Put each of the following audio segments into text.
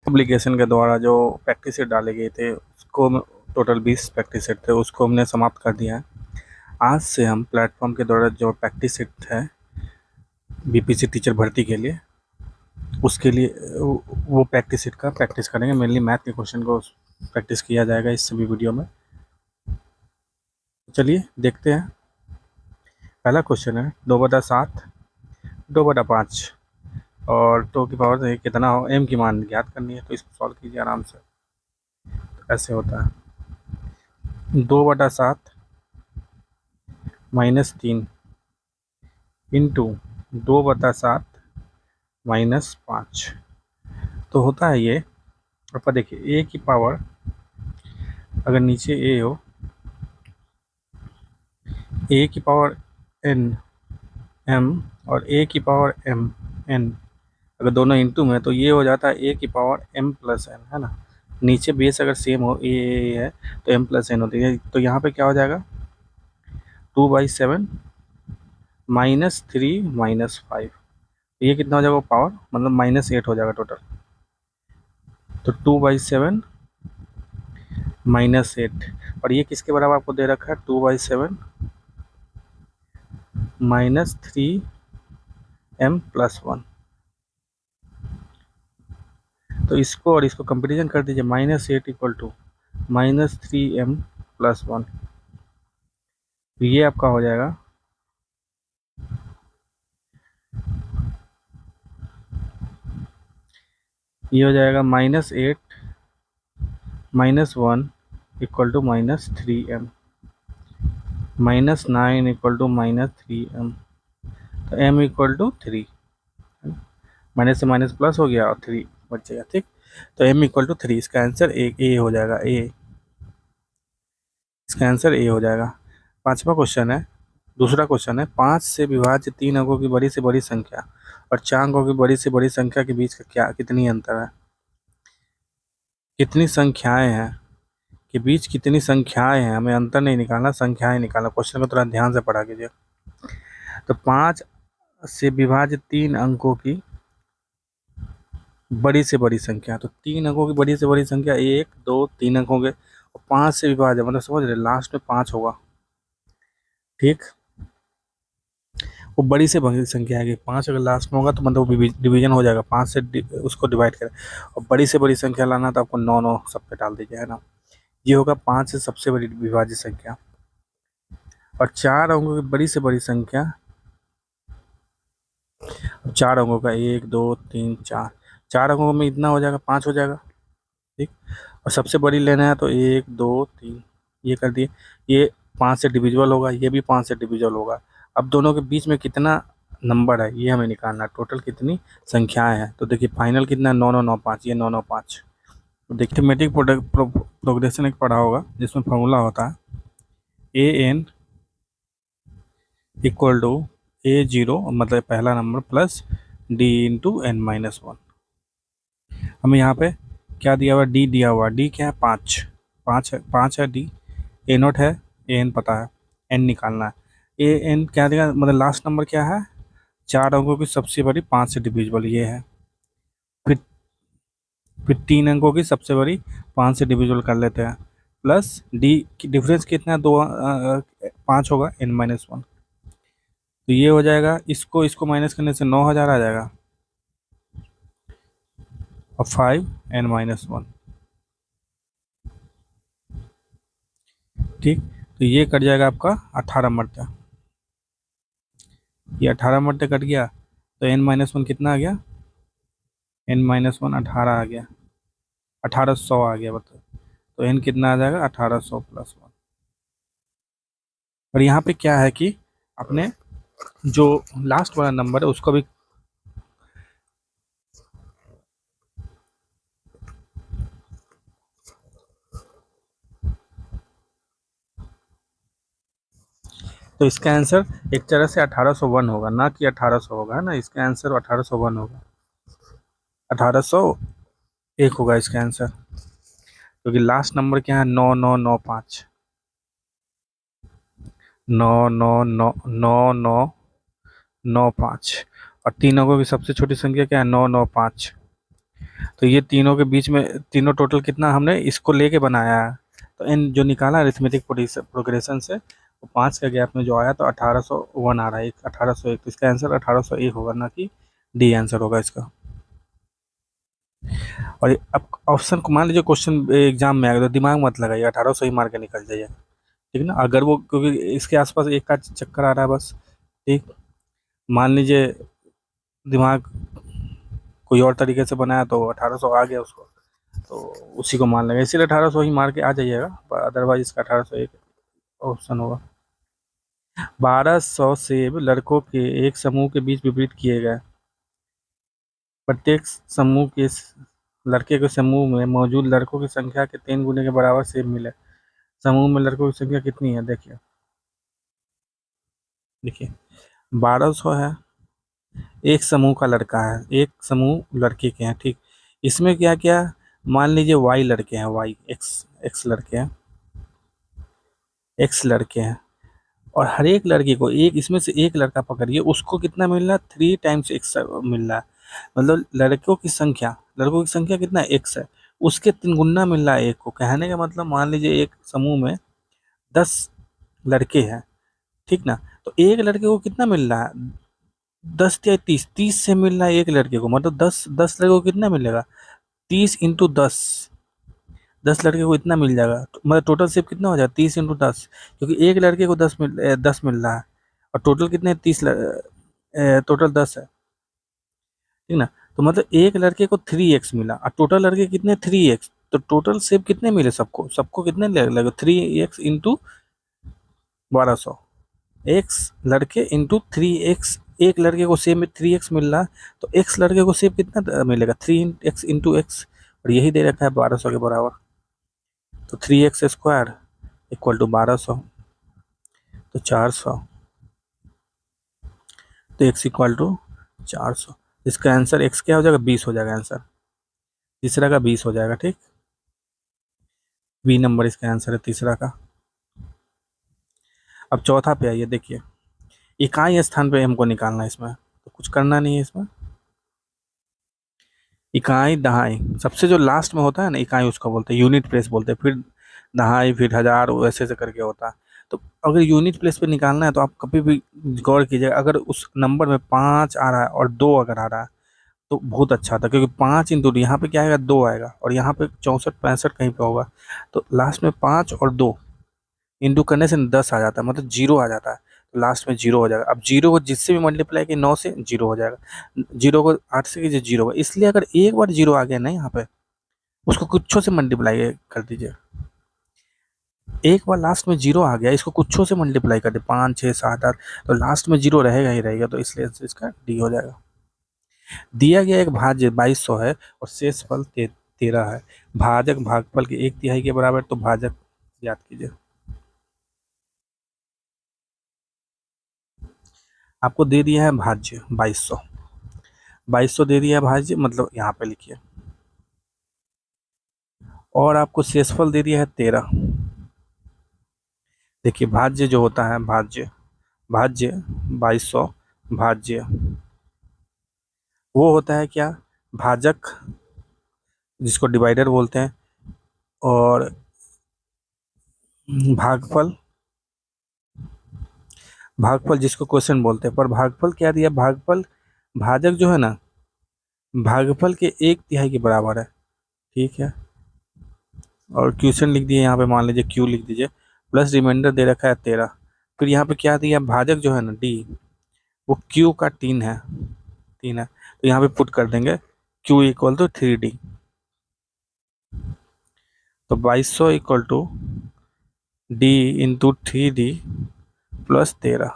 Application के द्वारा जो प्रैक्टिस सेट डाले गए थे उसको टोटल 20 प्रैक्टिस सेट थे, उसको हमने समाप्त कर दिया है। आज से हम प्लेटफॉर्म के द्वारा जो प्रैक्टिस सेट है बीपीसी टीचर भर्ती के लिए, उसके लिए वो प्रैक्टिस सेट का प्रैक्टिस करेंगे। मेनली मैथ के क्वेश्चन को प्रैक्टिस किया जाएगा इस सभी वीडियो में। चलिए देखते हैं। पहला क्वेश्चन है 2/7 2/5 और 2 की पावर से कितना हो, एम की मान ज्ञात करनी है। तो इसको सॉल्व कीजिए आराम से। तो ऐसे होता है 2/7 -3 इंटू 2/7 -5। तो होता है ये, आपका देखिए ए की पावर अगर नीचे ए हो, ए की पावर एन एम और ए की पावर एम एन, अगर दोनों इंटू में तो ये हो जाता है ए की पावर एम प्लस एन, है ना। नीचे बेस अगर सेम हो ए है तो एम प्लस एन होती है। तो यहाँ पे क्या हो जाएगा 2/7 -3 -5, ये कितना हो जाएगा पावर, मतलब -8 हो जाएगा टोटल। तो 2/7 -8, और ये किसके बराबर आपको दे रखा है 2/7 -3m + 1। तो इसको और इसको कंपेरिजन कर दीजिए, -8 = -3m + 1। तो ये आपका हो जाएगा -8 -1 = -3m, -9 = -3m, तो m = 3, माइनस से माइनस प्लस हो गया और 3 बचेगा। ठीक, तो m = 3, इसका आंसर ए हो जाएगा। इसका आंसर ए हो जाएगा। पांचवा क्वेश्चन है, दूसरा क्वेश्चन है 5 से विभाज्य 3 अंकों की बड़ी से बड़ी संख्या और 4 अंकों की बड़ी से बड़ी संख्या के बीच का कितनी अंतर है। कितनी संख्याएं हैं के बीच कितनी संख्याएं हैं, हमें अंतर नहीं निकालना, संख्याएं निकालना। क्वेश्चन को थोड़ा ध्यान से पढ़ा कीजिए। तो 5 से विभाज्य 3 अंकों की बड़ी से बड़ी संख्या, तो 3 अंकों की बड़ी से बड़ी संख्या 1 2 3 अंकों के, और 5 से विभाज्य मतलब समझ रहे लास्ट में 5 होगा। ठीक, वो बड़ी से बड़ी संख्या है, 5 अगर लास्ट में होगा तो मतलब वो डिवीजन हो जाएगा, 5 से उसको डिवाइड करें। और बड़ी से बड़ी संख्या लाना तो आपको 9 9 सब पे डाल दीजिए, है ना। ये होगा 5 से सबसे बड़ी विभाज्य संख्या। और 4 अंकों की बड़ी से बड़ी संख्या, 4 अंकों का 1 2 3 4, 4 अंकों में इतना हो जाएगा 5 हो जाएगा। ठीक, और सबसे बड़ी लेना है तो 1 2 3 ये कर दिए। ये 5 से डिविजिबल होगा, ये भी 5 से डिविजिबल होगा। अब दोनों के बीच में कितना नंबर है ये हमें निकालना है, टोटल कितनी संख्याएं हैं। तो देखिए फाइनल कितना 9 9 9 5, ये 9 9 5। तो देखिए मैट्रिक प्रोग्रेशन एक पढ़ा होगा जिसमें फॉर्मूला होता है an = a0 मतलब पहला नंबर प्लस d × n-1। हमें यहाँ पे क्या दिया हुआ, डी दिया हुआ, डी क्या है 5 5 है डी, a0 है, an पता है, n निकालना है। an क्या देगा, मतलब लास्ट नंबर क्या है 4 अंकों की सबसे बड़ी 5 से डिविजिबल ये है। फिर 3 अंकों की सबसे बड़ी 5 से डिविजिबल कर लेते हैं, प्लस डी की डिफरेंस कितना है 5 होगा n-1। तो ये हो जाएगा, इसको माइनस करने से 9000 आ जाएगा और 5n-1। ठीक, तो ये कट जाएगा आपका 18 मरते, ये 18 मरते कट गया। तो n-1 कितना आ गया, n-1 18 आ गया, 1800 आ गया बताओ। तो n कितना आ जाएगा 1800 + 1। और यहाँ पे क्या है कि अपने जो लास्ट वाला नंबर है उसको भी तो इसका आंसर एक तरह से 1801 होगा, ना कि 1800 होगा, है ना। इसका आंसर 1801 होगा, 1801 होगा इसका आंसर, क्योंकि लास्ट नंबर क्या है 9995, 999995। और 3 अंकों की सबसे छोटी संख्या क्या है 995। तो ये तीनों के बीच में तीनों टोटल कितना हमने इसको लेके बनाया है। तो इन जो निकाला अरिथमेटिक प्रोग्रेशन से, वो 5 का गैप में जो आया तो 1801 आ रहा है, 1801। तो इसका आंसर 1801 होगा, ना कि डी आंसर होगा इसका। और अब ऑप्शन को मान लीजिए क्वेश्चन एग्जाम में आएगा तो दिमाग मत लगाइए, 1800 ही मार के निकल जाइए, ठीक है ना। अगर वो क्योंकि इसके आसपास एक का चक्कर आ रहा है बस, ठीक। मान लीजिए दिमाग कोई और तरीके से बनाया तो 1800 आ गया उसको, तो उसी को मान लेंगे, इसीलिए 1800 ही मार के आ जाइएगा, अदरवाइज इसका 1801 ऑप्शन होगा। 1200 सेब लड़कों के एक समूह के बीच वितरित किए गए। प्रत्येक समूह के लड़के के समूह में मौजूद लड़कों की संख्या के 3 गुने के बराबर सेब मिले। समूह में लड़कों की संख्या कितनी है, देखिए देखिए 1200 है, एक समूह का लड़का है, एक समूह लड़के के हैं, ठीक। इसमें क्या क्या, मान लीजिए वाई लड़के हैं, वाई एक्स एक्स लड़के हैं, एक्स लड़के हैं, और हर एक लड़के को एक इसमें से एक लड़का पकड़िए, उसको कितना मिल रहा है, 3 टाइम्स एक्स मिल रहा है। मतलब लड़कों की संख्या कितना है, एक्स है, उसके 3 गुना मिल रहा है एक को। कहने का मतलब मान लीजिए एक समूह में 10 लड़के हैं, ठीक ना। तो एक लड़के को कितना मिल रहा है, 10 या 30, 30 से मिल रहा है एक लड़के को, मतलब 10 लड़के को कितना मिलेगा, 30 × 10, 10 लड़के को इतना मिल जाएगा। तो मतलब टोटल सिर्फ कितना हो जाएगा, 30 × 10, क्योंकि एक लड़के को 10 मिल रहा है, और टोटल कितने, 30, टोटल 10 है, ठीक ना। तो मतलब एक लड़के को 3x मिला, और टोटल लड़के कितने, 3x। तो टोटल सिर्फ कितने मिले सबको, सबको कितने लगे, 3x × 1200, एक्स लड़के इंटू 3x। एक लड़के को सेब में 3x मिल रहा है, तो एक्स लड़के को सेब कितना मिलेगा, 3x × x, और यही दे रखा है 1200 के बराबर। तो 3x² इक्वल टू 1200, तो 400, तो x इक्वल टू 400। इसका आंसर x क्या हो जाएगा, 20 हो जाएगा आंसर, तीसरा का 20 हो जाएगा, ठीक। बी नंबर इसका आंसर है तीसरा का। अब चौथा पे आइए, देखिए इकाई स्थान पे हमको निकालना है, इसमें तो कुछ करना नहीं है इसमें। इकाई दहाई, सबसे जो लास्ट में होता है ना इकाई, उसको बोलते हैं यूनिट प्लेस बोलते हैं, फिर दहाई, फिर हजार, वैसे ऐसे करके होता है। तो अगर यूनिट प्लेस पे निकालना है तो आप कभी भी गौर कीजिएगा, अगर उस नंबर में 5 आ रहा है और 2 अगर आ रहा है तो बहुत अच्छा था, क्योंकि 5 × 2 यहाँ पे क्या आएगा, 2 आएगा, और यहाँ पे 64 65 कहीं पे होगा, तो लास्ट में 5 और 2 इंटू करने से 10 आ जाता है, मतलब 0 आ जाता है, तो लास्ट में 0 हो जाएगा। अब 0 को जिससे भी मल्टीप्लाई किए, 9 से 0 हो जाएगा, 0 को 8 से कीजिए 0 होगा। इसलिए अगर एक बार 0 आ गया ना यहाँ पे, उसको कुछों से मल्टीप्लाई कर दीजिए। एक बार लास्ट में 0 आ गया, इसको कुछों से मल्टीप्लाई कर दे, 5 6 7 8, तो लास्ट में 0 रहेगा ही रहेगा, तो इसलिए इसका डी हो जाएगा। दिया गया एक भाज्य 2200 है और शेष फल 13 है, भाजक भागफल के 1/3 के बराबर, तो भाजक याद कीजिए। आपको दे दिया है भाज्य 2200, 2200 दे दिया है भाज्य, मतलब यहाँ पे लिखिए, और आपको शेषफल दे दिया है 13। देखिए भाज्य जो होता है, भाज्य भाज्य 2200 भाज्य, वो होता है क्या, भाजक जिसको डिवाइडर बोलते हैं, और भागफल, भागफल जिसको क्वेश्चन बोलते हैं, पर भागफल क्या दिया, भागफल भाजक जो है ना, भागफल के 1/3 के बराबर है, ठीक है। और क्वेश्चन लिख दिए यहाँ पे, मान लीजिए क्यू लिख दीजिए, प्लस रिमाइंडर दे रखा है 13। फिर यहाँ पे क्या दिया, भाजक जो है ना डी, वो क्यू का 3 है, 3 है, तो यहाँ पे पुट कर देंगे क्यू इक्वल टू 3D, तो 2200 equal to D into 3D plus 13।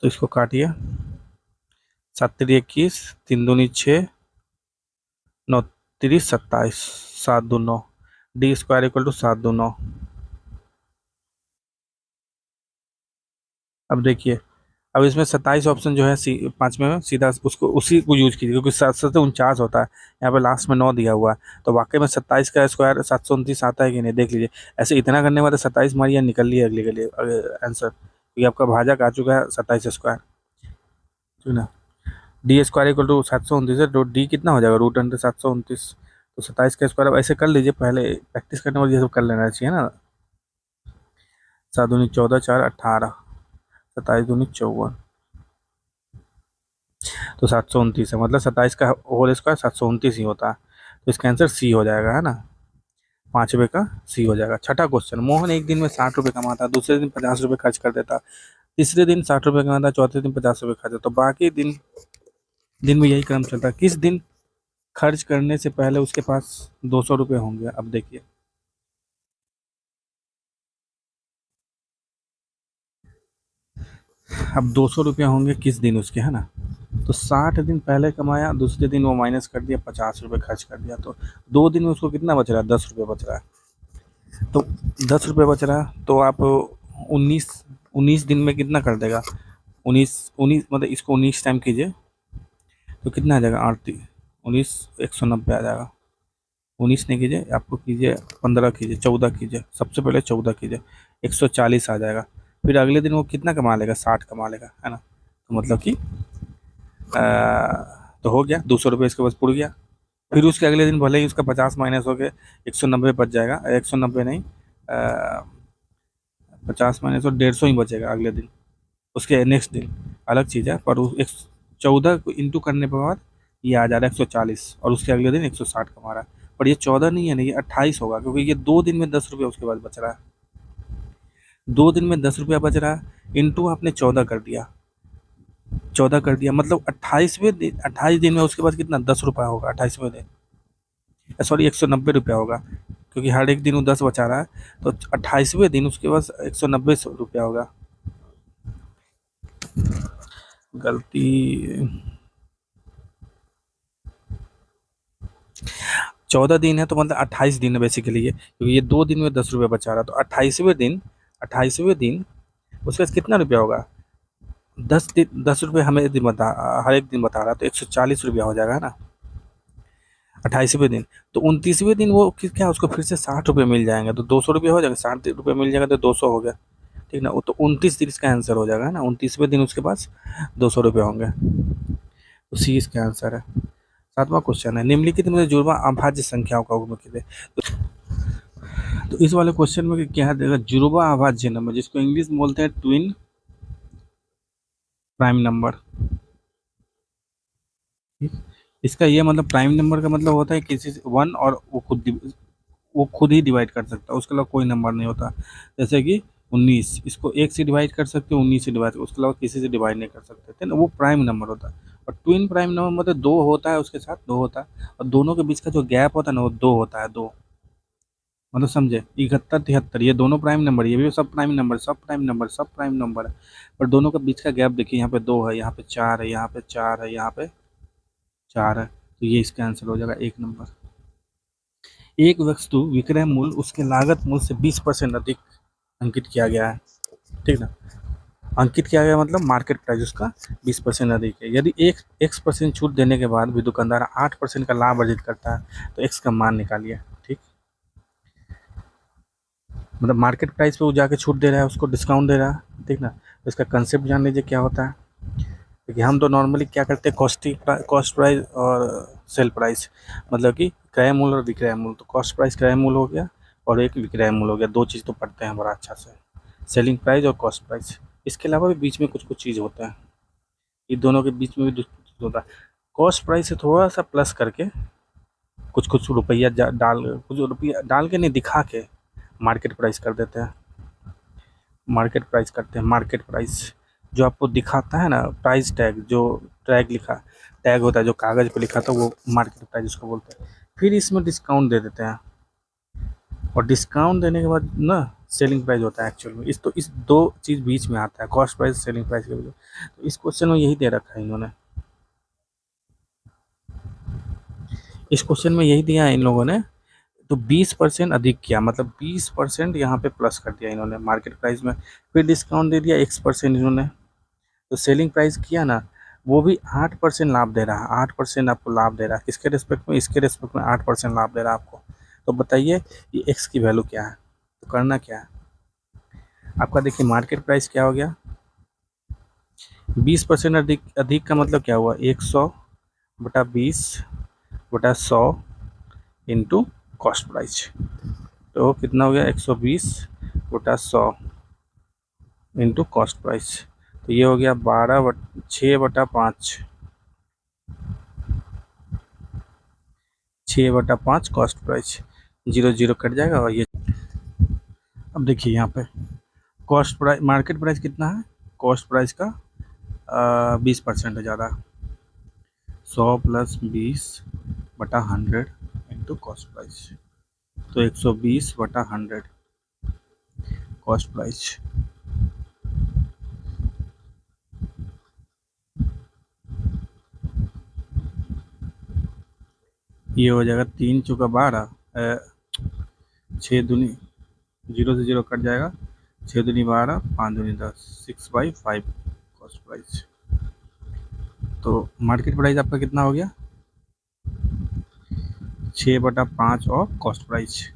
तो इसको काटिए, 7×3 = 21, 3×2 = 6, 9×3 = 27, 7×2 = 9, D² इक्वल टू 7×2 = 9। अब देखिए अब इसमें 27 ऑप्शन जो है पाँचवें में सीधा उसको उसी को यूज कीजिए, क्योंकि 7 से 49 होता है, यहाँ पे लास्ट में 9 दिया हुआ है, तो वाकई में 27 का स्क्वायर 729 आता है कि नहीं देख लीजिए। ऐसे इतना करने वाले 27 मारिए, निकल लिए अगले के लिए आंसर, क्योंकि आपका भाजक आ चुका है 27 स्क्वायर, ठीक है ना। डी स्क्वायर इक्वल टू 729 है, तो डी कितना हो जाएगा √अंडर 729, तो 27 का स्क्वायर अब ऐसे कर लीजिए, पहले प्रैक्टिस करने वाली ये सब कर लेना चाहिए ना। 7 दूनी 14, 4 18, 27 दूनी 54, तो 729 है, मतलब 27 का होल स्क्वायर 729 ही होता है, तो इसका आंसर सी हो जाएगा, है ना। 5 रुपये का सी हो जाएगा। छठा क्वेश्चन, मोहन एक दिन में 60 रुपये कमाता, दूसरे दिन 50 रुपये खर्च कर देता, तीसरे दिन 60 रुपये कमाता, चौथे दिन 50 रुपये खर्च, तो बाकी दिन दिन में यही क्रम चलता है। किस दिन खर्च करने से पहले उसके पास 200 रुपये होंगे? अब देखिए, अब 200 रुपये होंगे किस दिन उसके, है ना। तो 60 दिन पहले कमाया, दूसरे दिन वो माइनस कर दिया, 50 रुपये खर्च कर दिया, तो 2 दिन में उसको कितना बच रहा है? 10 रुपये बच रहा है। तो 10 रुपये बच रहा है, तो आप 19 दिन में कितना कर देगा? 19 मतलब इसको 19 टाइम कीजिए तो कितना आ जाएगा? 19 190 आ जाएगा। 19 नहीं कीजिए, आपको कीजिए 15 कीजिए, 14 कीजिए, सबसे पहले 14 कीजिए, 140 आ जाएगा। फिर अगले दिन वो कितना कमा लेगा? 60 कमा लेगा, है ना। तो मतलब कि तो हो गया 200 रुपये इसके पास पुड़ गया। फिर उसके अगले दिन भले ही उसका 50 माइनस हो गया, 190 बच जाएगा, 190 नहीं, 50 माइनस और 150 ही बचेगा अगले दिन। उसके नेक्स्ट दिन अलग चीज़ है, पर उस 14 को इंटू करने के बाद ये आ जा रहा है 140, और उसके अगले दिन 160 कमा रहा है। पर ये 14 नहीं है ना, ये 28 होगा, क्योंकि ये 2 दिन में 10 रुपये उसके बाद बच रहा है। 2 दिन में 10 रुपया बच रहा है, इंटू आपने 14 कर दिया, मतलब 28 दिन में उसके पास कितना? 10 रुपया होगा 28वें दिन, सॉरी 190 रुपया होगा, क्योंकि हर एक दिन वो 10 बचा रहा है, तो 28वें दिन उसके पास 190 रुपया होगा। गलती, 14 दिन है तो मतलब 28 दिन है बेसिकली ये, क्योंकि ये 2 दिन में 10 रुपये बचा रहा है, तो 28वें दिन उसके पास कितना रुपया होगा? 10 रुपये हमें दिन बता, हर एक दिन बता रहा है, तो 140 रुपया हो जाएगा, है ना। 28वें दिन, तो 29वें दिन वो क्या उसको फिर से 60 रुपये मिल जाएंगे, तो 200 रुपये हो जाएगा, 60 रुपये मिल जाएगा तो 200 हो गया, ठीक ना। वो तो 29 दिन इसका आंसर हो जाएगा, है ना। 29वें दिन उसके पास 200 रुपये होंगे, तो सी इसका आंसर है। 7वां क्वेश्चन है, निम्नलिखित में जुड़वा अभाज्य संख्याओं का उल्लेख है। तो इस वाले क्वेश्चन में क्या देगा? जुड़वा अभाज्य नंबर, जिसको इंग्लिश में बोलते हैं ट्विन प्राइम नंबर। इसका ये मतलब प्राइम नंबर का मतलब होता है किसी से वन, और वो खुद ही डिवाइड कर सकता है, उसके अलावा कोई नंबर नहीं होता। जैसे कि 19, इसको 1 से डिवाइड कर सकते हो, 19 से डिवाइड, उसके अलावा किसी से डिवाइड नहीं कर सकते थे ना, वो प्राइम नंबर होता है। और ट्विन प्राइम नंबर मतलब 2 होता है, उसके साथ 2 होता है, और दोनों के बीच का जो गैप होता है ना, वो 2 होता है, 2 मतलब समझे, 71 73, ये दोनों प्राइम नंबर, ये भी सब प्राइम नंबर, सब प्राइम नंबर, सब प्राइम नंबर है, पर दोनों के बीच का गैप देखिए, यहाँ पे 2 है, यहाँ पे 4 है, यहाँ पे 4 है, यहाँ पे 4 है, तो ये इसका आंसर हो जाएगा 1 नंबर। एक वस्तु विक्रय मूल्य उसके लागत मूल्य से 20% अधिक अंकित किया गया है, ठीक ना। अंकित किया गया मतलब मार्केट प्राइस उसका 20% अधिक है। यदि X% छूट देने के बाद भी दुकानदार 8% का लाभ अर्जित करता है, तो X का मान निकालिए, ठीक। मतलब मार्केट प्राइस पे वो जाके छूट दे रहा है, उसको डिस्काउंट दे रहा है, ठीक ना। तो इसका कंसेप्ट जान लीजिए क्या होता है। देखिए, हम तो नॉर्मली क्या करते हैं, कॉस्ट प्राइस और सेल प्राइस, मतलब कि क्रय मूल्य और विक्रय मूल्य। तो कॉस्ट प्राइस क्रय मूल्य हो गया, और एक विक्रय मूल्य हो गया, 2 चीज़ तो पढ़ते हैं बड़ा अच्छा से, सेलिंग प्राइस और कॉस्ट प्राइस। इसके अलावा भी बीच में कुछ कुछ चीज़ होता है, ये दोनों के बीच में भी कुछ होता है। कॉस्ट प्राइस से थोड़ा सा प्लस करके कुछ कुछ रुपया डाल, कुछ रुपया डाल के नहीं, दिखा के मार्केट प्राइस कर देते हैं, मार्केट प्राइस करते हैं। मार्केट प्राइस जो आपको दिखाता है ना, प्राइस टैग, जो टैग होता है जो कागज़ पे लिखा था, वो मार्केट प्राइस उसको बोलते हैं। फिर इसमें डिस्काउंट दे देते हैं, और डिस्काउंट देने के बाद ना सेलिंग प्राइस होता है एक्चुअल में। इस 2 चीज़ बीच में आता है, कॉस्ट प्राइस सेलिंग प्राइस के बीच में। तो इस क्वेश्चन में यही दे रखा है इन्होंने, इस क्वेश्चन में यही दिया है इन लोगों ने। तो 20% अधिक किया, मतलब 20% यहाँ पे प्लस कर दिया इन्होंने मार्केट प्राइस में, फिर डिस्काउंट दे दिया X% इन्होंने, तो सेलिंग प्राइस किया ना, वो भी 8% लाभ दे रहा है, 8% आपको लाभ दे रहा है। किसके रिस्पेक्ट में? इसके रिस्पेक्ट में 8% लाभ दे रहा है आपको। तो बताइए ये एक्स की वैल्यू क्या है? तो करना क्या है आपका? देखिए मार्केट प्राइस क्या हो गया, 20% अधिक। अधिक का मतलब क्या हुआ? 100/20/100 इंटू कॉस्ट प्राइस। तो कितना हो गया? 120/100 इंटू कॉस्ट प्राइस। तो ये हो गया 6/5, 6/5 कॉस्ट प्राइस। 0 0 कट जाएगा और ये। अब देखिए यहाँ पे कॉस्ट प्राइस, मार्केट प्राइस कितना है? कॉस्ट प्राइस का 20% है ज़्यादा, 100 + 20/100 इंटू कॉस्ट प्राइस। तो 120/100 कॉस्ट प्राइस। ये हो जाएगा 3 चौका 12, 6 दूनी, 0 से 0 कट जाएगा, 6 दूनी 12, 5 दूनी 10, 6/5 कॉस्ट प्राइस। तो मार्केट प्राइस आपका कितना हो गया? 6/5 और कॉस्ट प्राइस।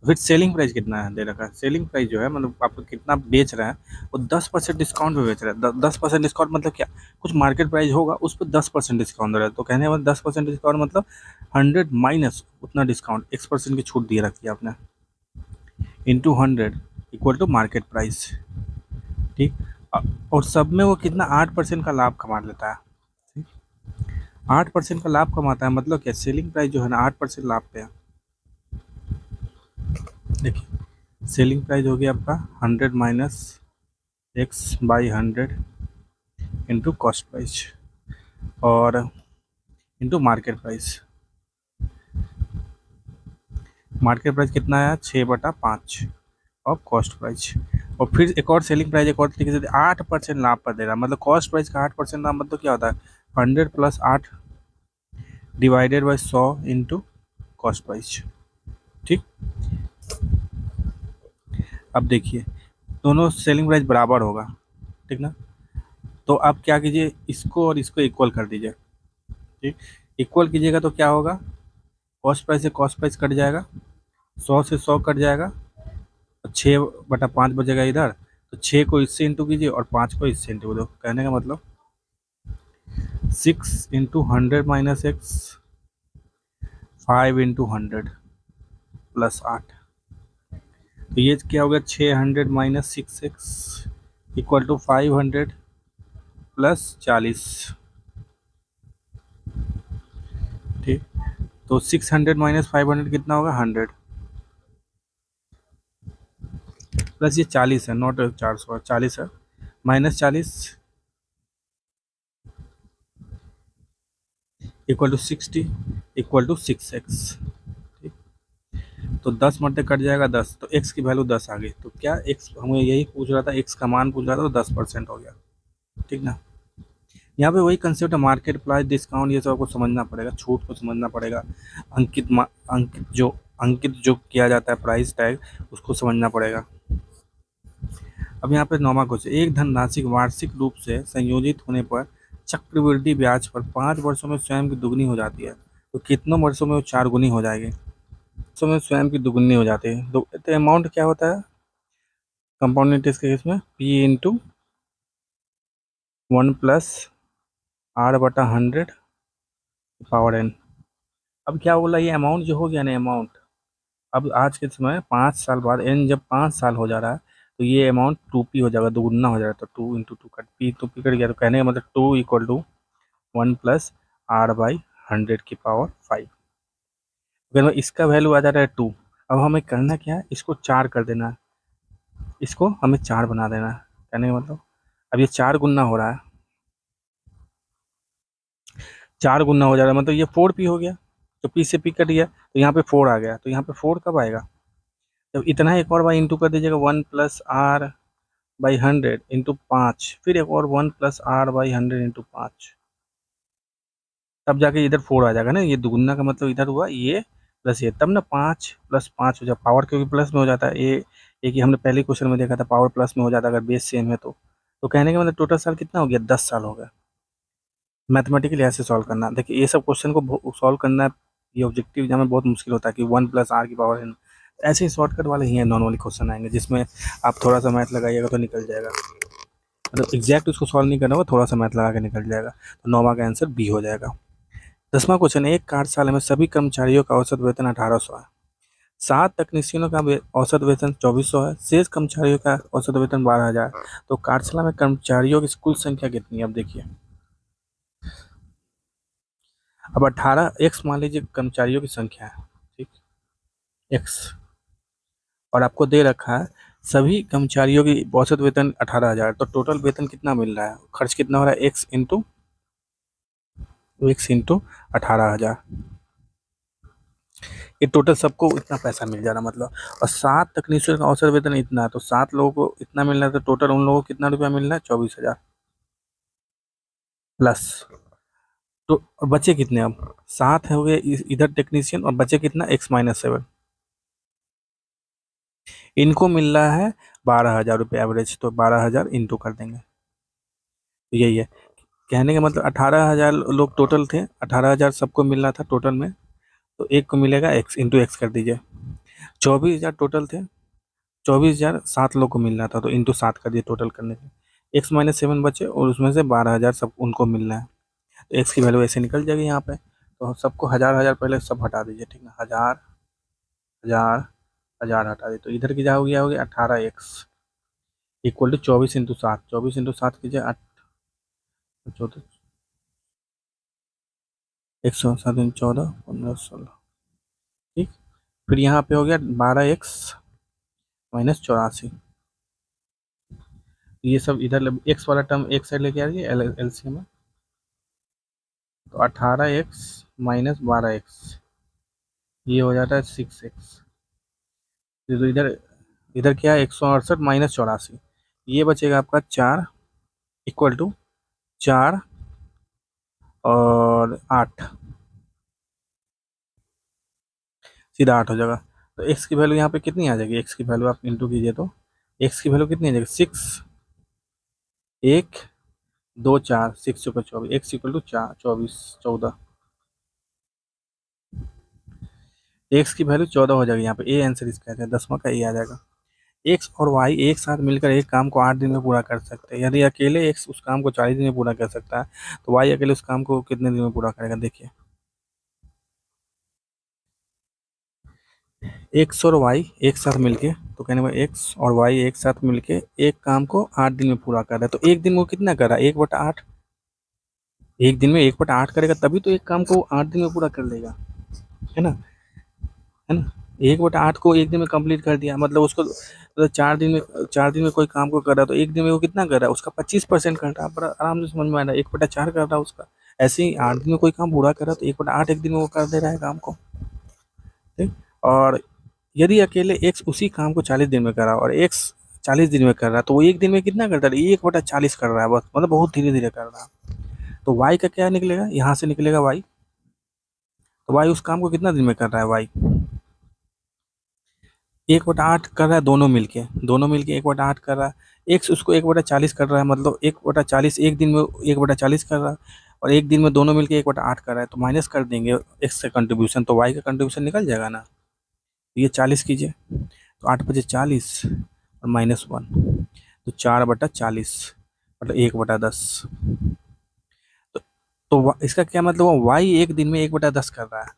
फिर सेलिंग प्राइस कितना है दे रखा है? सेलिंग प्राइस जो है मतलब आप कितना बेच रहे हैं, वो 10% डिस्काउंट पे बेच रहे हैं। 10% डिस्काउंट मतलब क्या? कुछ मार्केट प्राइस होगा उस पर 10% डिस्काउंट दे रहा है। तो कहने का 10% डिस्काउंट मतलब 100 माइनस उतना डिस्काउंट, X% की छूट दिए रखी है आपने, into 100 equal to market price. ठीक। और सब में वो कितना 8% का लाभ कमा लेता है। ठीक, 8% का लाभ कमाता है मतलब क्या? सेलिंग प्राइस जो है ना 8% लाभ पे है। देखिए सेलिंग प्राइस हो गया आपका 100 minus X/100 into cost price और into market price. Market price कितना है? 6/5 और कॉस्ट प्राइस। और फिर एक और सेलिंग प्राइस एक और तरीके से 8% लाभ पर दे रहा है। मतलब कॉस्ट प्राइस का 8% लाभ मतलब क्या होता है? 100 + 8 divided by 100 into cost price. ठीक। अब देखिए दोनों सेलिंग प्राइस बराबर होगा, ठीक ना? तो आप क्या कीजिए, इसको और इसको इक्वल कर दीजिए। ठीक, इक्वल कीजिएगा तो क्या होगा? कॉस्ट प्राइस से कॉस्ट प्राइस कट जाएगा, 100 से 100 कट जाएगा, 6/5 बचेगा इधर। तो 6 को इससे इंटू कीजिए और 5 को इससे इंटू दो। कहने का मतलब 6 into 100 minus x, 5 into 100 plus 8। तो ये क्या होगा? 600 minus 6x equal to 500 plus 40। ठीक, तो 600 माइनस 500 कितना होगा? 100 प्लस ये 40 है, नॉट 400, 40 है, minus 40 equal to 60 equal to 6x। ठीक, तो 10 मरते कट जाएगा 10, तो x की वैल्यू 10 आ गई। तो क्या x हमें यही पूछ रहा था, x का मान पूछ रहा था, तो 10% हो गया। ठीक ना? यहाँ पे वही कंसेप्ट है, मार्केट प्राइस, डिस्काउंट, ये सब आपको समझना पड़ेगा, छूट को समझना पड़ेगा, अंकित जो किया जाता है प्राइस टैग, उसको समझना पड़ेगा। अब यहाँ पे 9वां क्वेश्चन, एक धनराशि वार्षिक रूप से संयोजित होने पर चक्रवृद्धि ब्याज पर 5 वर्षों में स्वयं की दुगनी हो जाती है। तो कितनों वर्षों में वो 4 गुनी हो जाएगी? वर्षों में स्वयं की दुगनी हो जाती है। तो अमाउंट क्या होता है कंपाउंड इंटरेस्ट के केस में? P into 1 + R/100 power n। अब क्या बोला? ये अमाउंट जो हो गया ना, अमाउंट अब आज के समय 5 साल बाद, n जब 5 साल हो जा रहा है, तो ये अमाउंट 2p हो जाएगा, दोगुना हो जाएगा। तो 2 इंटू 2 कट, p तो p कट गया। तो कहने का मतलब 2 इक्वल टू 1 + R/100 की पावर 5। अगर इसका वैल्यू आ जा रहा है 2, अब हमें करना क्या है? इसको 4 कर देना है, इसको हमें 4 बना देना है। कहने का मतलब अब ये 4 गुना हो रहा है, 4 गुना हो जा रहा है, मतलब ये 4p हो गया। तो p से p कट गया, तो यहाँ पे 4 आ गया। तो यहाँ पे 4 कब आएगा? जब इतना एक और बार इंटू कर दीजिएगा, 1 + R/100 इंटू 5, फिर एक और 1 + R/100 इंटू 5, तब जाके इधर 4 आ जाएगा ना। ये दुगुना का मतलब इधर हुआ ये प्लस ये, तब ना 5 + 5 हो जाए पावर, क्योंकि प्लस में हो जाता है। ये कि हमने पहले क्वेश्चन में देखा था, पावर प्लस में हो जाता है अगर बेस सेम है तो। तो कहने का मतलब टोटल साल कितना हो गया, 10 साल हो गया। मैथमेटिकली ऐसे सॉल्व करना। देखिए ये सब क्वेश्चन को सॉल्व करना, ये ऑब्जेक्टिव एग्जाम में बहुत मुश्किल होता है कि 1 + r⁴ ऐसे ही शॉर्टकट वाले ही हैं नॉर्मली क्वेश्चन आएंगे, जिसमें आप थोड़ा सा मैथ लगाइएगा तो निकल जाएगा। मतलब एग्जैक्ट उसको सॉल्व नहीं करना होगा, थोड़ा सा मैथ लगा के निकल जाएगा। तो 9वां का आंसर बी हो जाएगा। 10वां क्वेश्चन है, एक कार्यशाला में सभी कर्मचारियों का औसत वेतन 1800 है। 7 तकनीशियनों का औसत वेतन 2400 है, शेष कर्मचारियों का औसत वेतन 12,000। तो कार्यशाला में कर्मचारियों की कुल संख्या कितनी है, अब देखिए। अब 18 एक्स मान लीजिए कर्मचारियों की संख्या है, ठीक, एक्स, और आपको दे रखा है सभी कर्मचारियों की औसत वेतन 18,000। तो टोटल वेतन कितना मिल रहा है, खर्च कितना हो रहा है, एक्स इंटू 18,000। ये टोटल सबको इतना पैसा मिल जा रहा मतलब। और 7 तकनीशियन का औसत वेतन इतना है, तो 7 लोगों को इतना मिल रहा है, तो टोटल उन लोगों को कितना रुपया मिल रहा है, 24,000 प्लस। तो और बचे कितने, अब 7 हो गए इधर टेक्नीशियन, और बचे कितना, x-7। इनको मिल रहा है 12,000 रुपये एवरेज, तो 12,000 इंटू कर देंगे। तो यही है कहने का मतलब, 18,000 लोग टोटल थे, 18,000 सबको मिल रहा था टोटल में। तो एक को मिलेगा एक्स, इंटू एक्स कर दीजिए। 24,000 टोटल थे, 24,000 7 लोग को मिल रहा था, तो इंटू 7 कर दिए टोटल करने के। x-7 बचे, और उसमें से 12,000 सब उनको मिल रहा है। तो एक्स की वैल्यू ऐसे निकल जाएगी यहाँ पे। तो सबको हज़ार हज़ार पहले सब हटा दीजिए, ठीक ना, हज़ार हज़ार हज़ार हटा दिए। तो इधर की क्या हो गया 18x इक्वल टू 24 × 7, 24 × 7 कीजिए 8, 14, 107 × 14, 15, 16, ठीक। फिर यहाँ पे हो गया 12x-84। ये सब इधर एक्स वाला टर्म एक साइड लेके आ रही है एलसीएम में। तो 18x-12x ये हो जाता है 6x। तो इधर इधर क्या है, 168 - 84, ये बचेगा आपका 4 इक्वल टू 4 और 8, सीधा 8 हो जाएगा। तो एक्स की वैल्यू यहाँ पे कितनी आ जाएगी, एक्स की वैल्यू आप इंटू कीजिए तो एक्स की वैल्यू कितनी आ जाएगी, 6, 1, 2, 4, 6 × 24, एक्स इक्वल टू 4, 24, 14। एक्स की वैल्यू 14 हो जाएगी, यहाँ पे ए आंसर इसका है, 10वां का ए आ जाएगा। एक्स और वाई एक साथ मिलकर एक काम को 8 दिन में पूरा कर सकते हैं। यदि अकेले एक्स उस काम को 40 दिन में पूरा कर सकता है, तो वाई अकेले उस काम को कितने दिन में पूरा करेगा, देखिए। एक्स और वाई एक साथ मिलके, तो कहने का एक्स और वाई एक साथ मिलके एक काम को 8 दिन में पूरा कर रहा है, तो एक दिन में वो कितना कर रहा है, 1/8। एक दिन में 1/8 करेगा, तभी तो एक काम को 8 दिन में पूरा कर लेगा, है ना, है ना। 1/8 को एक दिन में कंप्लीट कर दिया, मतलब उसको मतलब 4 दिन में कोई काम को कर रहा है, तो एक दिन में वो कितना कर रहा है, उसका 25% कर रहा है। पर आराम से समझ में आ रहा है, 1/4 कर रहा है उसका। ऐसे ही 8 दिन में कोई काम पूरा कर रहा है, तो 1/8 एक दिन में वो कर दे रहा है काम को, ठीक। और यदि अकेले एक्स उसी काम को 40 दिन में कर रहा है, और एक्स 40 दिन में कर रहा है, तो वो एक दिन में कितना करता है, 1/40 कर रहा है बस, मतलब बहुत धीरे धीरे कर रहा है। तो वाई का क्या निकलेगा, यहाँ से निकलेगा वाई। तो वाई उस काम को कितना दिन में कर रहा है, वाई 1/8 कर रहा है, दोनों मिलके 1/8 कर रहा है। एक्स उसको 1/40 कर रहा है, मतलब 1/40 एक दिन में 1/40 कर रहा है, और एक दिन में दोनों मिलके 1/8 कर रहा है। तो माइनस कर देंगे एक्स का कंट्रीब्यूशन, तो वाई का कंट्रीब्यूशन निकल जाएगा ना। ये 40 कीजिए, तो 8 बजे 40 और -1, तो 4/40, मतलब 1/10। तो, इसका क्या मतलब हुआ, वाई एक दिन में 1/10 कर रहा है।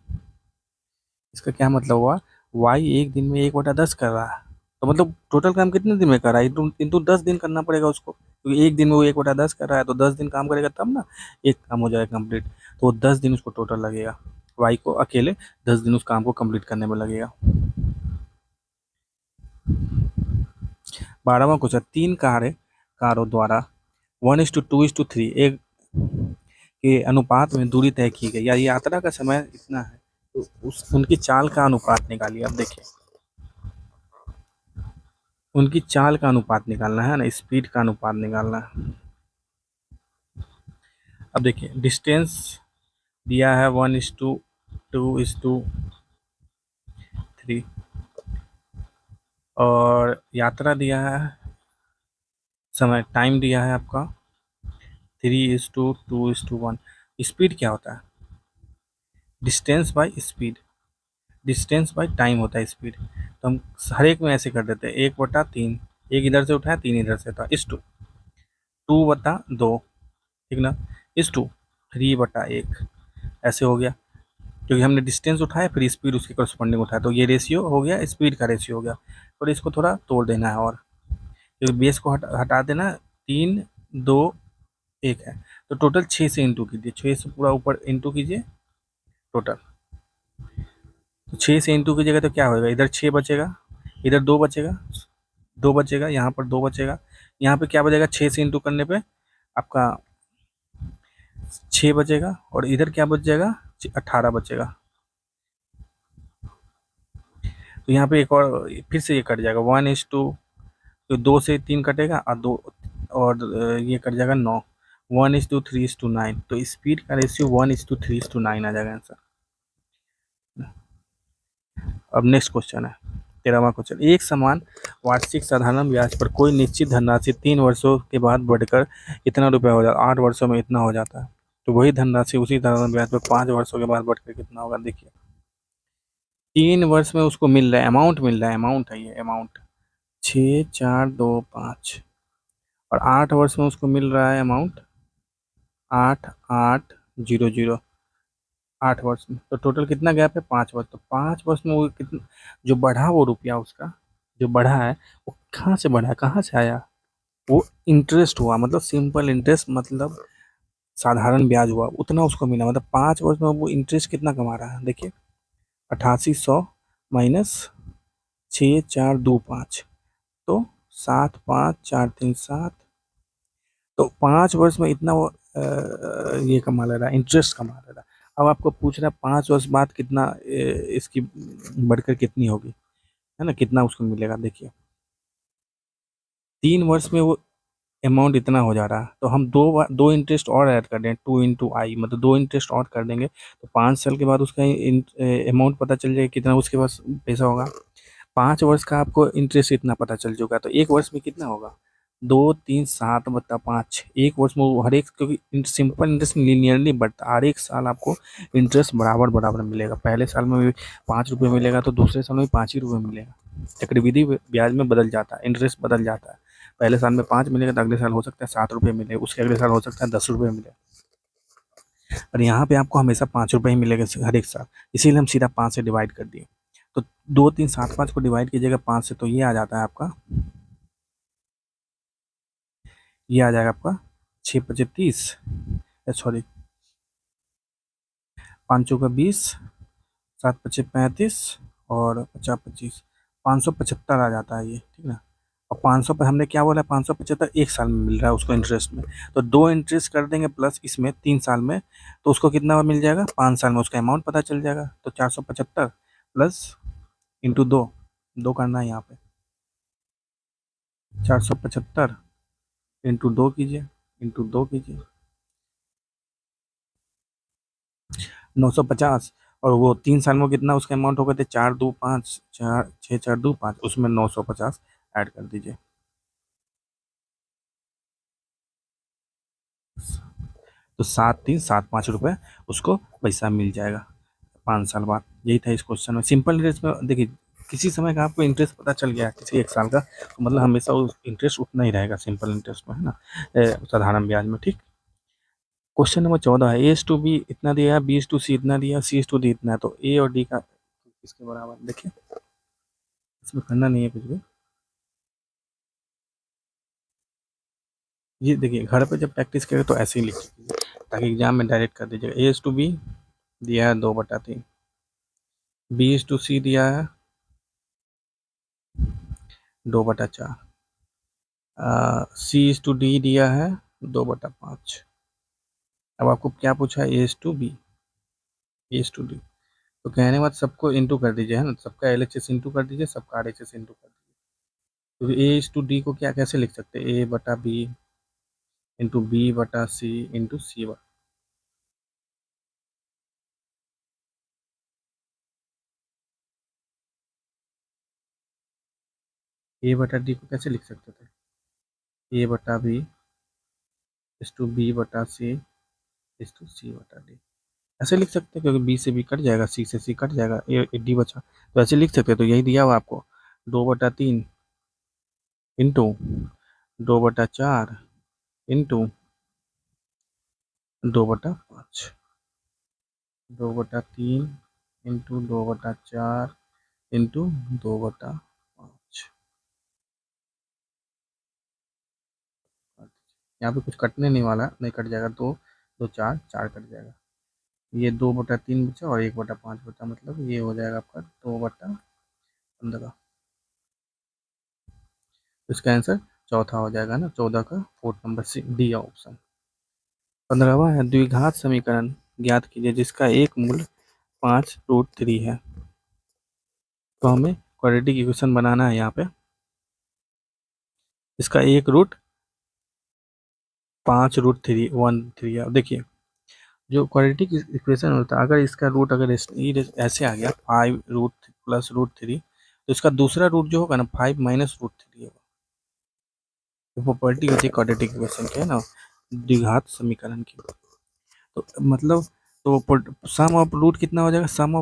इसका क्या मतलब हुआ, वाई एक दिन में 1/10 कर रहा है, तो मतलब टोटल काम कितने दिन में कर रहा है, इंटू 10 दिन करना पड़ेगा उसको, क्योंकि एक दिन में वो 1/10 कर रहा है, तो 10 दिन काम करेगा तब ना एक काम हो जाएगा कंप्लीट। तो वो 10 दिन उसको टोटल लगेगा, वाई को अकेले 10 दिन उस काम को कंप्लीट करने में लगेगा। 12वां क्वेश्चन, 3 कारों द्वारा 1:2:3 एक के अनुपात में दूरी तय की गई, या यात्रा का समय इतना है, तो उस उनकी चाल का अनुपात निकालिए। अब देखिए, उनकी चाल का अनुपात निकालना है ना, स्पीड का अनुपात निकालना है। अब देखिए, डिस्टेंस दिया है 1:2:3, और यात्रा दिया है समय टाइम दिया है आपका 3:2:1। स्पीड क्या होता है? Distance by speed, distance by time होता है स्पीड। तो हम हर एक में ऐसे कर देते हैं 1/3, एक इधर से उठाया 3 इधर से था, इस टू 2/2, ठीक ना, इस टू 3/1 ऐसे हो गया, क्योंकि हमने डिस्टेंस उठाया फिर स्पीड उसके करस्पॉन्डिंग उठाया, तो ये रेशियो हो गया, स्पीड का रेशियो हो गया। और इसको थोड़ा तोड़ देना है, और क्योंकि बेस को हटा देना, 3, 2, 1 है, तो टोटल 6 से इंटू कीजिए, 6 से पूरा ऊपर इंटू कीजिए टोटल। तो 6 से इंटू कीजिएगा तो क्या होगा, इधर 6 बचेगा, इधर 2 बचेगा, 2 बचेगा, यहाँ पर 2 बचेगा, यहाँ पे क्या बचेगा, 6 से इंटू करने पे आपका 6 बचेगा, और इधर क्या बच जाएगा, 18 बचेगा। तो यहाँ पे एक और फिर से ये कट जाएगा 1:2, तो 2 से 3 कटेगा और 2, और ये कट जाएगा 9, 1:3:9, तो स्पीड का रेशियो 1:3:9 आ जाएगा आंसर। अब नेक्स्ट क्वेश्चन है 13वां क्वेश्चन। एक समान वार्षिक साधारण ब्याज पर कोई निश्चित धनराशि 3 वर्षों के बाद बढ़कर इतना रुपया हो जाता है, 8 वर्षों में इतना हो जाता है, तो वही धनराशि उसी साधारण ब्याज पर 5 वर्षों के बाद बढ़कर कितना होगा। देखिए 3 वर्ष में उसको मिल रहा है, अमाउंट मिल रहा है, अमाउंट है ये अमाउंट 6,4,2,5, और 8 वर्ष में उसको मिल रहा है अमाउंट 8,8,0,0। 8 वर्ष में तो टोटल कितना गैप है, 5 वर्ष, तो 5 वर्ष में वो कितना जो बढ़ा, वो रुपया उसका जो बढ़ा है वो कहाँ से बढ़ा, कहाँ से आया, वो इंटरेस्ट हुआ, मतलब सिंपल इंटरेस्ट, मतलब साधारण ब्याज हुआ, उतना उसको मिला, मतलब 5 वर्ष में वो इंटरेस्ट कितना कमा रहा है। देखिए 8800 माइनस 6,4,2,5, तो 7,5,4,3,7, तो 5 वर्ष में इतना वो ये कमा ले रहा है, इंटरेस्ट कमा ले रहा है। अब आपको पूछ रहा है 5 वर्ष बाद कितना इसकी बढ़कर कितनी होगी, है ना, कितना उसको मिलेगा। देखिए 3 वर्ष में वो अमाउंट इतना हो जा रहा है, तो हम दो इंटरेस्ट और ऐड कर दें, 2 × I, मतलब 2 इंटरेस्ट और कर देंगे, तो 5 साल के बाद उसका अमाउंट पता चल जाएगा कितना उसके पास पैसा होगा। 5 वर्ष का आपको इंटरेस्ट इतना पता चल चुका, तो 1 वर्ष में कितना होगा, 2, 3, 7 + 5, 1 वर्ष में वो हर एक, क्योंकि सिंपल इंटरेस्ट लीनियरली बढ़ता, हर एक साल आपको इंटरेस्ट बराबर बराबर मिलेगा। पहले साल में भी 5 रुपये मिलेगा, तो दूसरे साल में भी 5 ही रुपये मिलेगा। चक्रवृद्धि ब्याज में बदल जाता है, इंटरेस्ट बदल जाता है, पहले साल में 5 मिलेगा तो अगले साल हो सकता है 7 रुपये मिले, उसके अगले साल हो सकता है 10 रुपये मिले, और यहाँ पे आपको हमेशा 5 रुपये ही मिलेगा हर एक साल, इसीलिए हम सीधा 5 से डिवाइड कर दिए। तो 2, 3, 7, 5 को डिवाइड कीजिएगा 5 से, तो ये आ जाता है आपका, ये आ जाएगा आपका 6×25, सॉरी 5×20, 7×5 = 35, और 50×25 575 आ जाता है ये, ठीक ना। और 500 पर हमने क्या बोला, 575 एक साल में मिल रहा है उसको इंटरेस्ट में, तो 2 इंटरेस्ट कर देंगे प्लस इसमें 3 साल में, तो उसको कितना मिल जाएगा, 5 साल में उसका अमाउंट पता चल जाएगा। तो 475 प्लस इंटू 2 करना है यहाँ पे, 475 इंटू 2 कीजिए, इंटू 2 कीजिए 950, और वो 3 साल में कितना उसका अमाउंट होगा, तो 4, 2, 5, 4, 6, 4, 2, 5, उसमें 950 ऐड कर दीजिए, तो 7,375 रुपये उसको पैसा मिल जाएगा 5 साल बाद। यही था इस क्वेश्चन में, सिंपल इंटरेस्ट में। देखिए किसी समय का आपको इंटरेस्ट पता चल गया किसी एक साल का, तो मतलब हमेशा उस इंटरेस्ट उतना ही रहेगा सिंपल इंटरेस्ट में, है ना, साधारण ब्याज में, ठीक। क्वेश्चन नंबर 14 है, A/B इतना दिया है, B/C इतना दिया है, C/D इतना है, तो ए और डी का इसके बराबर। देखिए इसमें करना नहीं है कुछ भी, ये देखिए घर पे जब प्रैक्टिस करें तो ऐसे ही लिख लीजिए, ताकि एग्जाम में डायरेक्ट कर दीजिएगा। A/B दिया है 2/3, B/C दिया है 2/4, C/D दिया है 2/5। अब आपको क्या पूछा है, A/B, A/D, तो कहने के बाद सबको इंटू कर दीजिए, है ना, सबका LHS इंटू कर दीजिए, सबका RHS इंटू कर दीजिए। तो A/D को क्या कैसे लिख सकते हैं, A/B into B/C into C। A/D को कैसे लिख सकते थे, ए बटा बी इस टू बी बटा सी इस टू सी बटा डी। ऐसे लिख सकते हैं क्योंकि बी से बी कट जाएगा, सी से सी कट जाएगा, ए डी बचा, तो ऐसे लिख सकते हैं। तो यही दिया हुआ आपको 2/3 इंटू 2/4 इंटू 2/5, 2/3 इंटू 2/4 इंटू 2/5। यहाँ पे कुछ कटने नहीं वाला, नहीं कट जाएगा, दो दो चार, चार कट जाएगा। ये 2/3 बचा और 1/5 बचा, मतलब ये हो जाएगा आपका 2/15। इसका आंसर चौथा हो जाएगा ना, 14 का 4 नंबर सी डी ऑप्शन। 15वां है द्विघात समीकरण ज्ञात कीजिए जिसका एक मूल 5√3 है। तो हमें क्वाड्रेटिक इक्वेशन बनाना है यहाँ पे। इसका एक रूट 5√3 है। देखिए जो क्वाड्रेटिक इक्वेशन होता है, अगर इसका रूट अगर ऐसे आ गया 5√+√3, तो इसका दूसरा रूट जो होगा ना 5 - √3 होगा। तो प्रॉपर्टी होती है क्वाड्रेटिक इक्वेशन की, है ना, द्विघात समीकरण की। तो मतलब तो सम ऑफ रूट कितना हो जाएगा, सम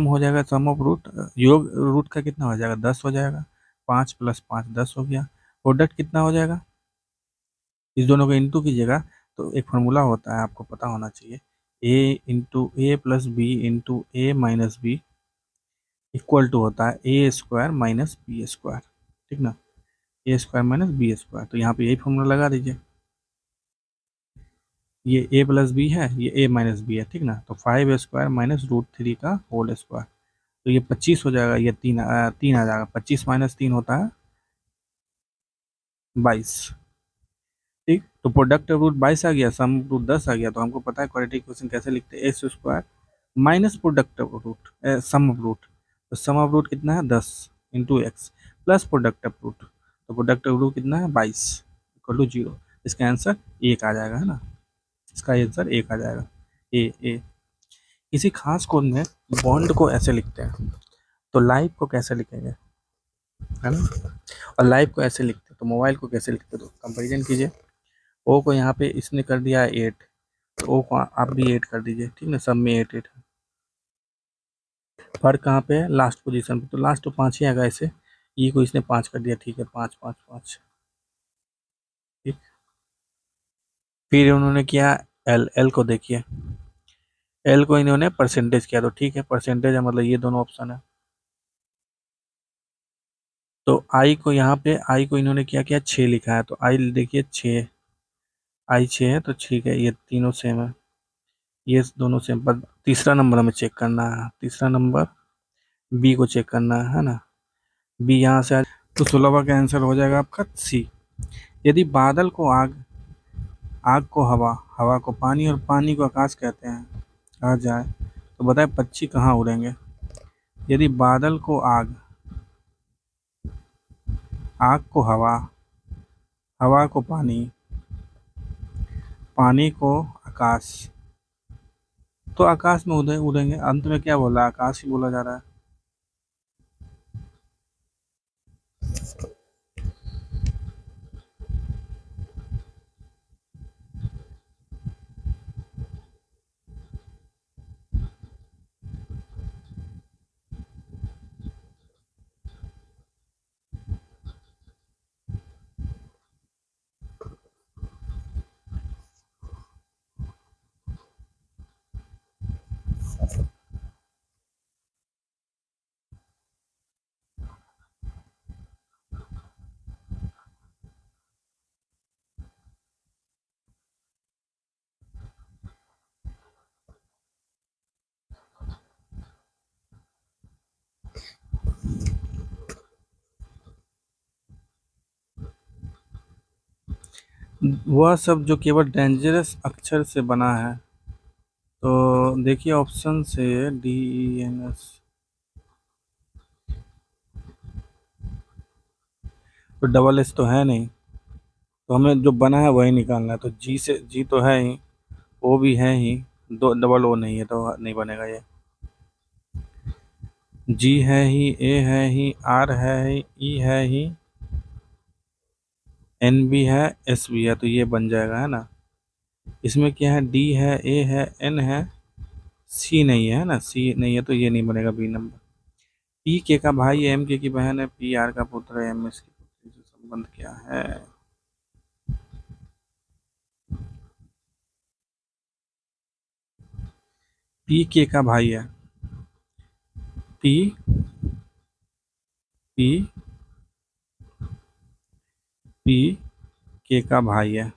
हो जाएगा, सम ऑफ रूट योग रूट का कितना हो जाएगा, 10 हो जाएगा। 5 + 5 10 हो गया। प्रोडक्ट कितना हो जाएगा, इस दोनों को इंटू कीजिएगा तो एक फार्मूला होता है, आपको पता होना चाहिए, A into A plus B into A minus B equal to होता है A square minus B square. ठीक ना, A square minus B square. तो यहाँ पे यही फॉर्मूला लगा दीजिए। ये ए प्लस बी है, ये ए माइनस बी है, ठीक ना। तो 5² माइनस √3 का होल स्क्वायर, तो ये 25 हो जाएगा। ये तीन आ जाएगा, 25 - 3 होता है 22। ठीक, तो प्रोडक्ट रूट 22 आ गया, सम रूट 10 आ गया। तो हमको पता है क्वाड्रेटिक इक्वेशन कैसे लिखते हैं, X square minus product root sum of root. तो सम ऑफ रूट कितना है 10 into X plus product of root, तो प्रोडक्ट रूट कितना है 22 इक्वल टू 0। इसका आंसर 1 आ जाएगा, है ना, इसका आंसर 1 आ जाएगा। ए किसी खास कोड में बॉन्ड को ऐसे लिखते हैं, तो लाइफ को कैसे लिखेंगे, है ना, और लाइफ को ऐसे लिखते हैं, तो मोबाइल को कैसे लिखते हैं, तो कंपेरिजन कीजिए। ओ को यहाँ पे इसने कर दिया 8, तो ओ को आप भी 8 कर दीजिए, ठीक ना, सब में 8 8। फर्क कहाँ पे है, लास्ट पोजीशन पे, तो लास्ट तो 5 ही आएगा ऐसे। ई को इसने 5 कर दिया, ठीक है, 5 5 5। ठीक, फिर उन्होंने किया एल को देखिए, एल को इन्होंने परसेंटेज किया, तो ठीक है, परसेंटेज है मतलब ये दोनों ऑप्शन है। तो आई को यहाँ पे, आई को इन्होंने क्या किया 6 लिखा है, तो आई देखिए 6, आई 6 है, तो ठीक है, ये तीनों सेम है, ये दोनों सेम। पर तीसरा नंबर हमें चेक करना है, तीसरा नंबर बी को चेक करना है ना, बी यहाँ से तो 16वां का आंसर हो जाएगा आपका सी। यदि बादल को आग, आग को हवा, हवा को पानी और पानी को आकाश कहते हैं, कहा जाए तो बताए पक्षी कहाँ उड़ेंगे। यदि बादल को आग, आग को हवा, हवा को पानी, पानी को आकाश, तो आकाश में उड़ेंगे। अंत में क्या बोला, आकाश ही बोला जा रहा है। वह सब जो केवल डेंजरस अक्षर से बना है, तो देखिए ऑप्शन से DENS, तो डबल एस तो है नहीं, तो हमें जो बना है वही निकालना है। तो जी से, जी तो है ही, ओ भी है ही, दो डबल ओ नहीं है, तो नहीं बनेगा ये। जी है ही, ए है ही, आर है ही, ई है ही, एन भी है, एस भी है, तो ये बन जाएगा, है ना। इसमें क्या है, डी है, ए है, एन है, सी नहीं है ना, सी नहीं है तो ये नहीं बनेगा बी नंबर। पी के का भाई एम के की बहन है, पी आर का पुत्र है, एम एस की पुत्री से संबंध क्या है। पी के का भाई है, पी पी पी के का भाई है,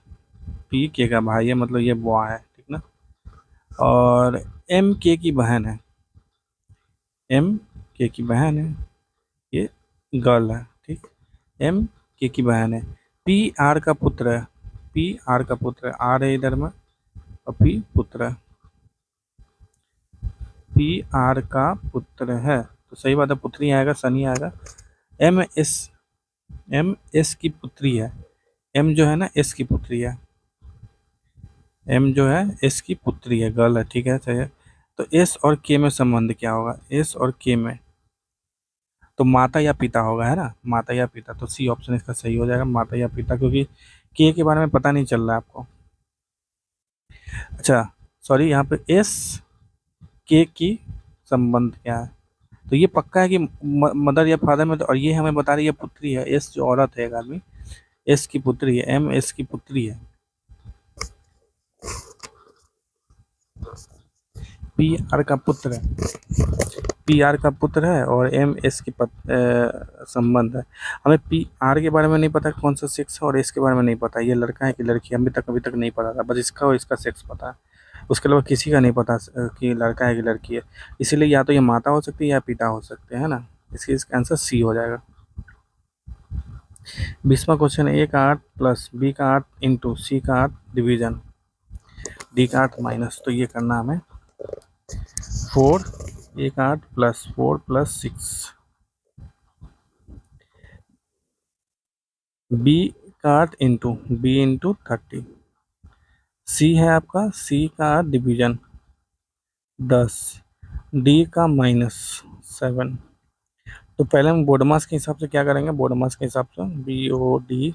पी के का भाई है मतलब ये बॉय है, ठीक ना। और एम के की बहन है, एम के की बहन है, ये गर्ल है, ठीक। एम के की बहन है, पी आर का पुत्र है, पी आर का पुत्र है, आर है इधर में, और पी पुत्र है, पी आर का पुत्र है, तो सही बात है, पुत्री आएगा, सनी आएगा। एम एस, एम एस की पुत्री है, एम जो है ना एस की पुत्री है, एम जो है एस की पुत्री है, गर्ल है, ठीक है, सही है। तो एस और के में संबंध क्या होगा, एस और के में तो माता या पिता होगा, है ना, माता या पिता, तो सी ऑप्शन इसका सही हो जाएगा, माता या पिता, क्योंकि के बारे में पता नहीं चल रहा है आपको। अच्छा, सॉरी, यहाँ पे एस के की संबंध क्या है, तो ये पक्का है कि मदर या फादर में, तो और ये हमें बता रही है पुत्री है, एस जो औरत है एक आदमी, एस की पुत्री है, एम एस की पुत्री है, पी आर का पुत्र है, पी आर का पुत्र है और एम एस की संबंध है। हमें पी आर के बारे में नहीं पता कौन सा सेक्स है, और एस के बारे में नहीं पता ये लड़का है कि लड़की है, अभी तक नहीं पता था, बस इसका और इसका सेक्स पता है, उसके अलावा किसी का नहीं पता कि लड़का है कि लड़की है। इसीलिए या तो ये माता हो सकती है या पिता हो सकते हैं, है ना। इसका आंसर सी हो जाएगा। 20वां क्वेश्चन, ए का 8 प्लस बी का 8 इंटू सी का 8 डिवीजन डी का 8 माइनस, तो ये करना हमें 4, ए का 8 प्लस 4 प्लस 6, बी का 8 इंटू बी इंटू 30, सी है आपका, सी का 8 डिवीजन 10, डी का -7। तो पहले हम बोडमास के हिसाब से क्या करेंगे, बोडमास के हिसाब से BODMAS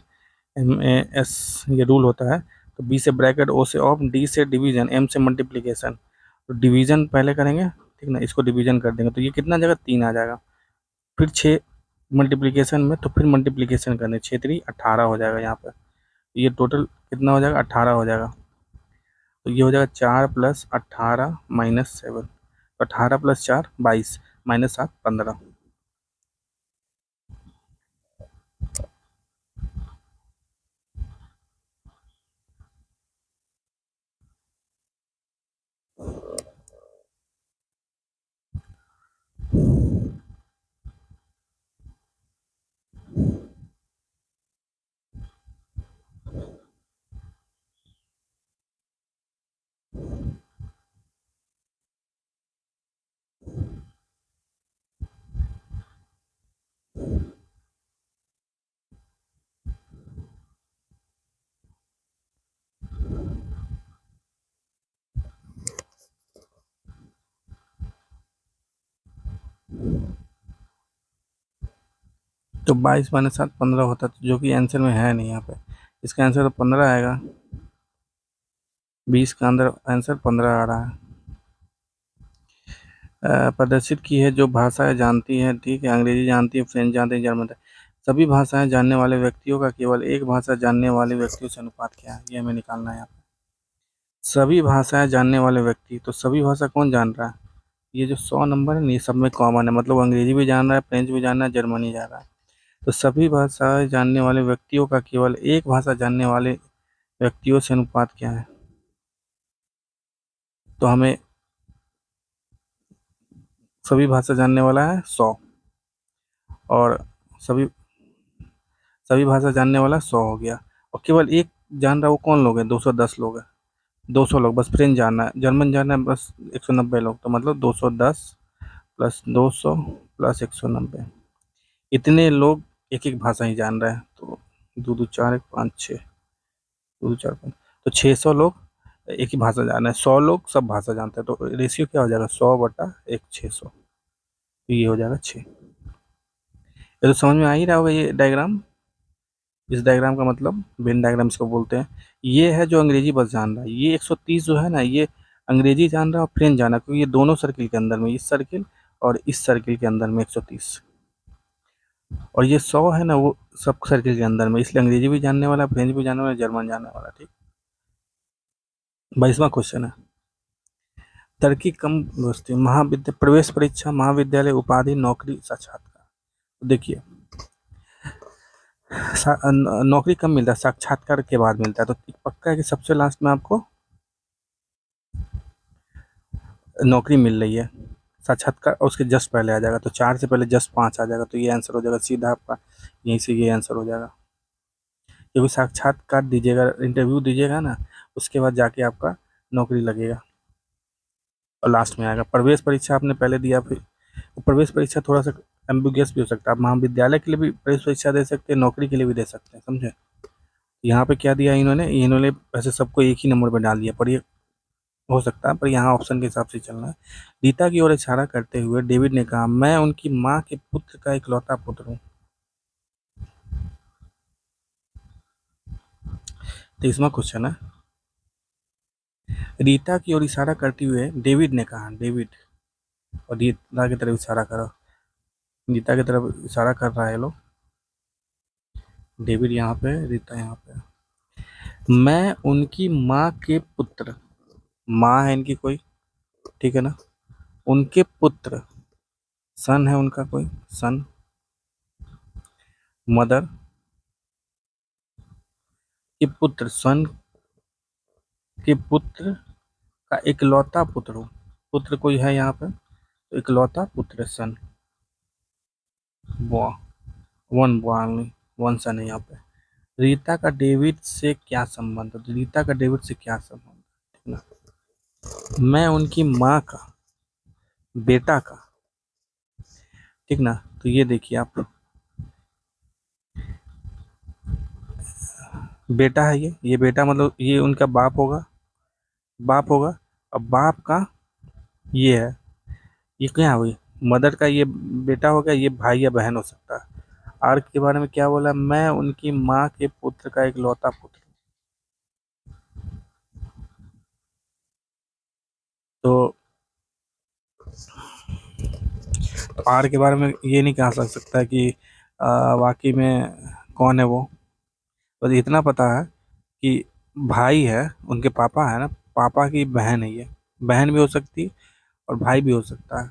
ये रूल होता है। तो बी से ब्रैकेट, ओ से ऑफ, डी से डिवीजन, एम से मल्टीप्लिकेशन। तो डिवीजन पहले करेंगे, ठीक ना, इसको डिवीजन कर देंगे तो ये कितना आ जाएगा, 3 आ जाएगा। फिर 6 मल्टीप्लिकेशन में, तो फिर मल्टीप्लिकेशन करने, 6 3 18 हो जाएगा यहाँ पर। ये टोटल कितना हो जाएगा, 18 हो जाएगा। तो ये हो जाएगा 4 प्लस 18 -7, तो 18 प्लस 4 22, -7 15। तो 22 -7 15 होता, तो जो कि आंसर में है नहीं यहाँ पे, इसका आंसर तो 15 आएगा, 20 का अंदर आंसर 15 आ रहा है। प्रदर्शित की है जो भाषाएं जानती हैं, ठीक है, अंग्रेजी जानती है, फ्रेंच जानती है, जर्मन सभी भाषाएं जानने वाले व्यक्तियों का केवल एक भाषा जानने वाले व्यक्तियों से अनुपात क्या है, ये हमें निकालना है यहाँ पे। सभी भाषाएं जानने वाले व्यक्ति, तो सभी भाषा कौन जान रहा है, ये जो 100 नंबर है ना, ये सब में कॉमन है, मतलब अंग्रेजी भी जान रहा है, फ्रेंच भी जान रहा है, जर्मनी जान रहा है। तो सभी भाषाएं जानने वाले व्यक्तियों का केवल एक भाषा जानने वाले व्यक्तियों से अनुपात क्या है, तो हमें सभी भाषा जानने वाला है 100, और सभी सभी भाषा जानने वाला 100 हो गया, और केवल एक जान रहा, वो कौन लोग हैं, 210 लोग हैं, 200 लोग बस फ्रेंच जानना है, जर्मन जानना है बस 190 लोग, तो मतलब 210 प्लस 200 प्लस 190, इतने लोग एक एक भाषा ही जान रहे हैं। तो 2 2 4 1 5 6, 2 2 4 5, तो 600 लोग एक ही भाषा जान रहे हैं, 100 लोग सब भाषा जानते हैं, तो रेशियो क्या हो जाएगा, 100/1 600, तो ये हो जाएगा 6। ये तो समझ में आ ही रहा होगा ये डायग्राम। इस डायग्राम का मतलब वेन डायग्राम इसको बोलते हैं। ये है जो अंग्रेजी बस जान रहा है, ये 130 जो है ना, ये अंग्रेजी जान रहा है और फ्रेंच जाना, क्योंकि ये दोनों सर्किल के अंदर में, इस सर्किल और इस सर्किल के अंदर में 130, और ये 100 है ना, वो सब सर्किल के अंदर में, इसलिए अंग्रेजी भी जानने वाला, फ्रेंच भी जानने वाला, जर्मन जानने वाला। ठीक, 22वां क्वेश्चन है, तरक्की कम दोस्ती महाविद्यालय प्रवेश परीक्षा, महाविद्यालय उपाधि, नौकरी, साक्षात्कार। तो देखिए, नौकरी कब मिलता है? साक्षात्कार के बाद मिलता है। तो पक्का है कि सबसे लास्ट में आपको नौकरी मिल रही है, साक्षात्कार उसके जस्ट पहले आ जाएगा, तो 4 से पहले जस्ट 5 आ जाएगा, तो ये आंसर हो जाएगा सीधा आपका, यहीं से ये आंसर हो जाएगा। क्योंकि साक्षात्कार दीजिएगा, इंटरव्यू दीजिएगा ना, उसके बाद जाके आपका नौकरी लगेगा और लास्ट में आएगा। प्रवेश परीक्षा आपने पहले दिया, फिर प्रवेश परीक्षा थोड़ा सा एम्बिगुअस भी हो सकता है, आप महाविद्यालय के लिए भी प्रवेश परीक्षा दे सकते हैं, नौकरी के लिए भी दे सकते हैं, समझे। यहाँ पे क्या दिया इन्होंने वैसे सबको एक ही नंबर पे डाल दिया, पर ये हो सकता है, पर यहाँ ऑप्शन के हिसाब से चलना है। रीता की ओर इशारा करते हुए डेविड ने कहा, मैं उनकी माँ के पुत्र का इकलौता पुत्र हूँ। 23वां क्वेश्चन है, रीता की ओर इशारा करते हुए डेविड ने कहा, डेविड और रीता की तरफ इशारा करो, रीता की तरफ इशारा कर रहा है लोग, डेविड यहाँ पे, रीता यहाँ पे। मैं उनकी माँ के पुत्र, माँ है इनकी कोई, ठीक है ना, उनके पुत्र, सन है उनका कोई, सन, मदर के पुत्र, सन के पुत्र का इकलौता पुत्र हूँ, पुत्र कोई है यहाँ पे, तो इकलौता पुत्र सन, बॉय, वन बॉय, वन सन है यहाँ पे। रीता का डेविड से क्या संबंध है? तो रीता का डेविड से क्या संबंध है, ठीक ना, मैं उनकी माँ का बेटा का, ठीक ना, तो ये देखिए आप, बेटा है ये बेटा मतलब ये उनका बाप होगा, बाप होगा, अब बाप का ये है, ये क्या हुई, मदर का ये बेटा हो गया, ये भाई या बहन हो सकता है। आर के बारे में क्या बोला, मैं उनकी माँ के पुत्र का इकलौता पुत्र। तो आर के बारे में ये नहीं कहा जा सकता कि वाकई में कौन है वो, बस इतना पता है कि भाई है, उनके पापा है ना, पापा की बहन है ये, बहन भी हो सकती है और भाई भी हो सकता है।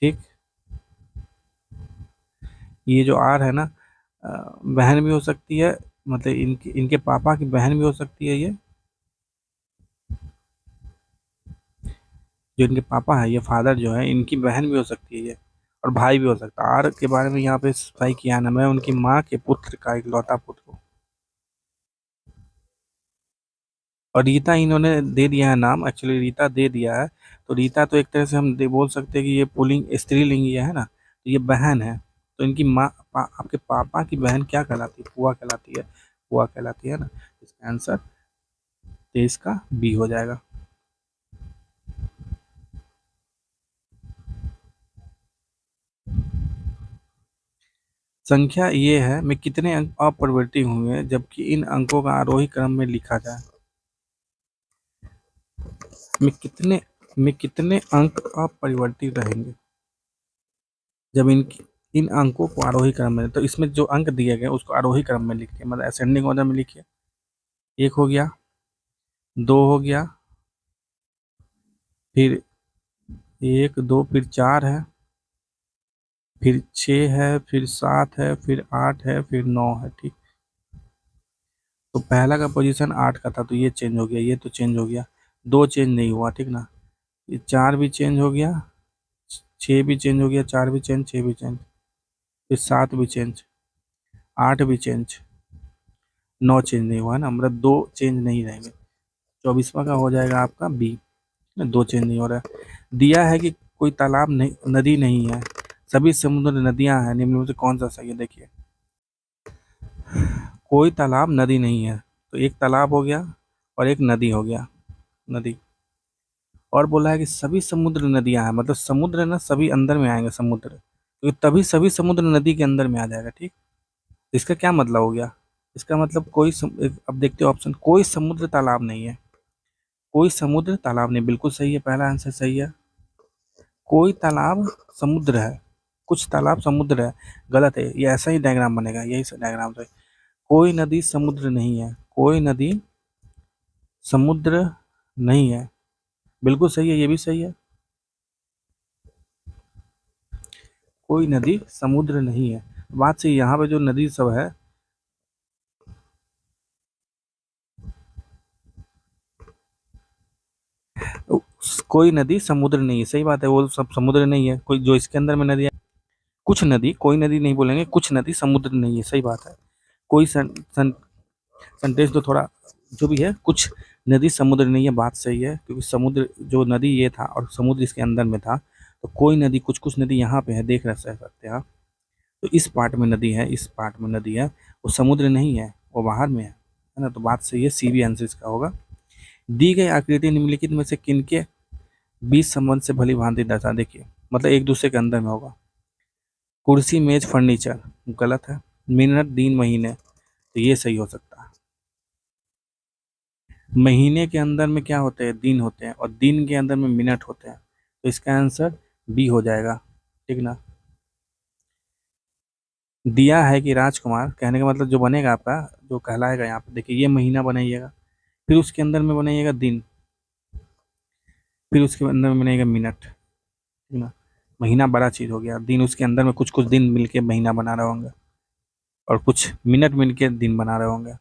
ठीक, ये जो आर है ना, बहन भी हो सकती है, मतलब इनके इनके पापा की बहन भी हो सकती है, ये जो इनके पापा है, ये फादर जो है, इनकी बहन भी हो सकती है ये, और भाई भी हो सकता है। आर के बारे में यहाँ पे सही किया ना, मैं उनकी माँ के पुत्र का इकलौता पुत्र हूँ। और रीता इन्होंने दे दिया है नाम, एक्चुअली रीता दे दिया है, तो रीता तो एक तरह से हम बोल सकते हैं कि ये पुल्लिंग स्त्रीलिंग ये है ना, तो ये बहन है, तो इनकी माँ आपके पापा की बहन क्या कहलाती है, बुआ कहलाती है, बुआ कहलाती है ना, इसका आंसर 23 का बी हो जाएगा। संख्या ये है, में कितने अंक अपरिवर्ती होंगे जबकि इन अंकों का आरोही क्रम में लिखा जाए, में कितने में कितने अंक अपरिवर्ती रहेंगे जब इन अंकों को आरोही क्रम में, तो इसमें जो अंक दिए गए उसको आरोही क्रम में लिखिए, मतलब असेंडिंग ऑर्डर में लिखिए। एक हो गया, दो हो गया, फिर एक दो, फिर 4 है, फिर 6 है, फिर 7 है, फिर 8 है, फिर 9 है। ठीक, तो पहला का पोजीशन 8 का था, तो ये चेंज हो गया, ये तो चेंज हो गया, दो चेंज नहीं हुआ, ठीक ना, ये 4 भी चेंज हो गया, 6 भी चेंज हो गया, 4 भी चेंज, 6 भी चेंज, फिर 7 भी चेंज, 8 भी चेंज, 9 चेंज नहीं हुआ है ना, मतलब दो चेंज नहीं रहेंगे। 24वां का हो जाएगा आपका बी, दो चेंज नहीं हो रहा है। दिया है कि कोई तालाब नहीं, नदी नहीं है, सभी समुद्र नदियां हैं, निम्न में से कौन सा सही है, देखिए, कोई तालाब नदी नहीं है, तो एक तालाब हो गया और एक नदी हो गया, नदी, और बोला है कि सभी समुद्र नदियां हैं, मतलब समुद्र है ना, सभी अंदर में आएंगे समुद्र, तो तभी सभी समुद्र नदी के अंदर में आ जाएगा। ठीक, इसका क्या मतलब हो गया? इसका मतलब अब देखते हो ऑप्शन, कोई समुद्र तालाब नहीं है। कोई समुद्र तालाब नहीं, बिल्कुल सही है, पहला आंसर सही है। कोई तालाब समुद्र है, कुछ तालाब समुद्र है, गलत है। ये ऐसा ही डायग्राम बनेगा, यही डायग्राम तो है। कोई नदी समुद्र नहीं है, कोई नदी समुद्र नहीं है, बिल्कुल सही है, ये भी सही है। कोई नदी समुद्र नहीं है, बात सही है। यहाँ पे जो नदी सब है, कोई नदी समुद्र नहीं है, सही बात है, वो सब समुद्र नहीं है। कोई जो इसके अंदर में नदी है, कुछ नदी, कोई नदी नहीं बोलेंगे, कुछ नदी समुद्र नहीं है, सही बात है। कोई सेंटेंस तो थोड़ा जो भी है, कुछ नदी समुद्र नहीं है, बात सही है, क्योंकि समुद्र जो नदी ये था और समुद्र इसके अंदर में था, तो कोई नदी, कुछ कुछ नदी यहाँ पे है, देख रह सकते हैं आप। तो इस पार्ट में नदी है, इस पार्ट में नदी है, वो समुद्र नहीं है, वो बाहर में है ना। तो बात सही है, सी भी आंसर इसका होगा। दी गई आकृति निम्नलिखित में से किनके बीच संबंध से भली भांति दर्शा, देखिए मतलब एक दूसरे के अंदर में होगा। कुर्सी मेज फर्नीचर गलत है। मिनट दिन महीने, तो ये सही हो सकता है। महीने के अंदर में क्या होते हैं? दिन होते हैं, और दिन के अंदर में मिनट होते हैं, तो इसका आंसर बी हो जाएगा, ठीक ना। दिया है कि राजकुमार, कहने का मतलब जो बनेगा आपका, जो कहलाएगा यहाँ पे, देखिए ये महीना बनाइएगा, फिर उसके अंदर में बनाइएगा दिन, फिर उसके अंदर में बनाइएगा मिनट, ठीक ना। महीना बड़ा चीज हो गया, दिन उसके अंदर में कुछ कुछ दिन मिलके महीना बना रहे होंगे, और कुछ मिनट मिलके दिन बना रहे होंगे।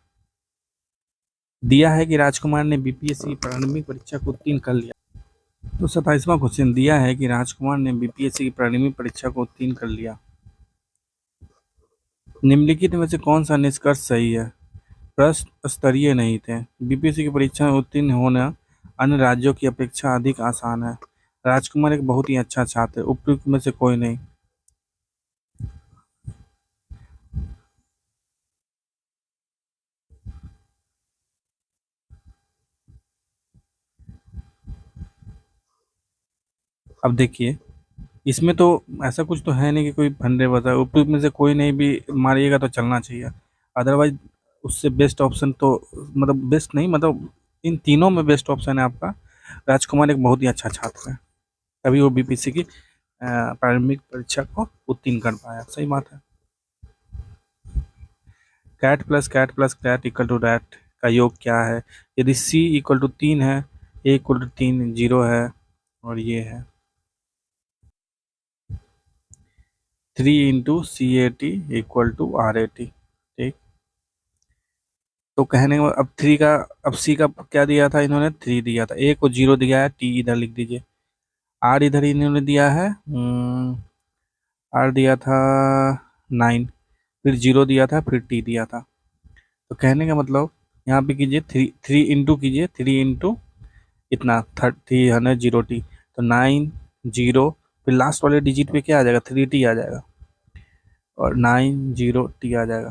दिया है कि राजकुमार ने बीपीएससी की प्रारंभिक परीक्षा को उत्तीर्ण कर लिया। तो 27वां क्वेश्चन, दिया है कि राजकुमार ने बीपीएससी की प्रारंभिक परीक्षा को उत्तीर्ण कर लिया। निम्नलिखित में से कौन सा निष्कर्ष सही है? प्रश्न स्तरीय नहीं थे, बीपीएससी की परीक्षा में उत्तीर्ण होना अन्य राज्यों की अपेक्षा अधिक आसान है, राजकुमार एक बहुत ही अच्छा छात्र है, उपयुक्त में से कोई नहीं। अब देखिए, इसमें तो ऐसा कुछ तो है नहीं कि कोई फंडे बता, उपयुक्त में से कोई नहीं भी मारिएगा तो चलना चाहिए, अदरवाइज उससे बेस्ट ऑप्शन तो, मतलब बेस्ट नहीं, मतलब इन तीनों में बेस्ट ऑप्शन है आपका, राजकुमार एक बहुत ही अच्छा छात्र है, तभी वो बीपीएससी की प्रारंभिक परीक्षा को उत्तीर्ण कर पाया, सही बात है। Cat plus cat equal to that का योग क्या है? यदि सी इक्वल टू 3 है, ए इक्वल टू 3 जीरो है, और ये है 3 into C A T equal to R A T, ठीक। तो कहने का अब थ्री का, अब सी का क्या दिया था इन्होंने? 3 दिया था, ए को 0 दिया है, टी इधर लिख दीजिए, आर इधर इन्होंने दिया है, आर दिया था 9, फिर 0 दिया था, फिर टी दिया था। तो कहने का मतलब यहाँ पे कीजिए, थ्री थ्री इंटू कीजिए, 3 इंटू इतना 300 टी, तो 9 0, फिर लास्ट वाले डिजिट पे क्या आ जाएगा? 3 टी आ जाएगा, और 9 0 टी आ जाएगा,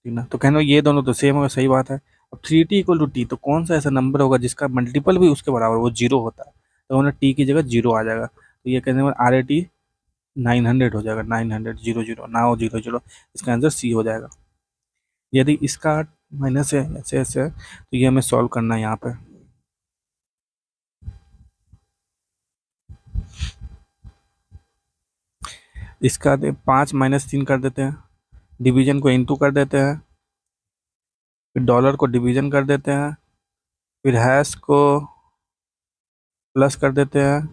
ठीक ना। तो कहना ये दोनों तो सेम होगा, सही बात है। अब 3 टी इक्वल टू टी, तो कौन सा ऐसा नंबर होगा जिसका मल्टीपल भी उसके बराबर वो 0 होता है? तो उन्हें टी की जगह 0 आ जाएगा, तो ये कहने में आर ए टी 900 हो जाएगा, 900 0 0 9 0 0, इसका आंसर सी हो जाएगा। यदि इसका माइनस है, ऐसे ऐसे है, तो ये हमें सॉल्व करना है यहाँ पे। इसका 5 माइनस 3 कर देते हैं, डिवीजन को इनटू कर देते हैं, फिर डॉलर को डिवीजन कर देते हैं, फिर हैश को प्लस कर देते हैं,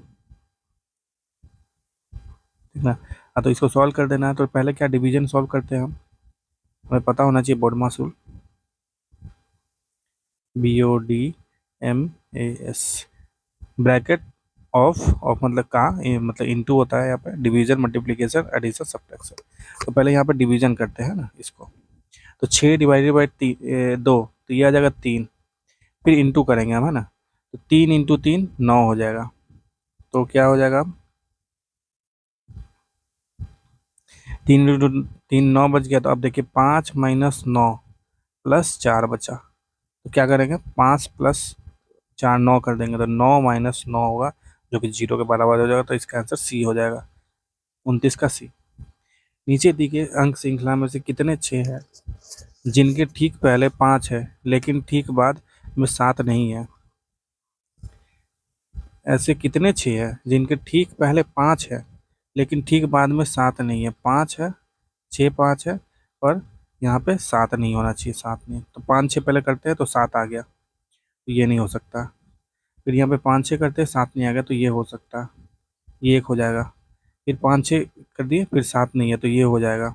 ठीक ना। हाँ, तो इसको सॉल्व कर देना है, तो पहले क्या डिवीजन सॉल्व करते हैं हम, हमें पता होना चाहिए बोर्ड मासूल, BODMAS, ब्रैकेट ऑफ मतलब का, ये मतलब इनटू होता है यहाँ पे, डिवीजन मल्टीप्लिकेशन एडिशन सब्ट्रैक्शन। तो पहले यहाँ पे डिवीजन करते हैं ना इसको, तो 6 डिवाइडेड बाई 2, तो ये आ जाएगा 3, फिर इंटू करेंगे हम, है ना, तो 3 इंटू 3 9 हो जाएगा, तो क्या हो जाएगा? 3 इंटू 3 9 बच गया, तो अब देखिए 5 माइनस 9 प्लस 4 बचा, तो क्या करेंगे? 5 प्लस 4 9 कर देंगे, तो 9 माइनस 9 होगा, जो कि 0 के बराबर हो जाएगा, तो इसका आंसर सी हो जाएगा, 29 का सी। नीचे दी गई अंक श्रृंखला में से कितने 6 है जिनके ठीक पहले 5 है लेकिन ठीक बाद में 7 नहीं है। ऐसे कितने 6 है जिनके ठीक पहले 5 है लेकिन ठीक बाद में 7 नहीं है। 5 है, 6 5 है और यहाँ पे 7 नहीं होना चाहिए, 7 नहीं, तो 5 6 पहले करते हैं तो 7 आ गया, तो ये नहीं हो सकता। फिर यहाँ पे 5 6 करते हैं 7 नहीं आ गया, तो ये हो सकता, ये एक हो जाएगा। फिर 5 6 कर दिए, फिर 7 नहीं है, तो ये हो जाएगा।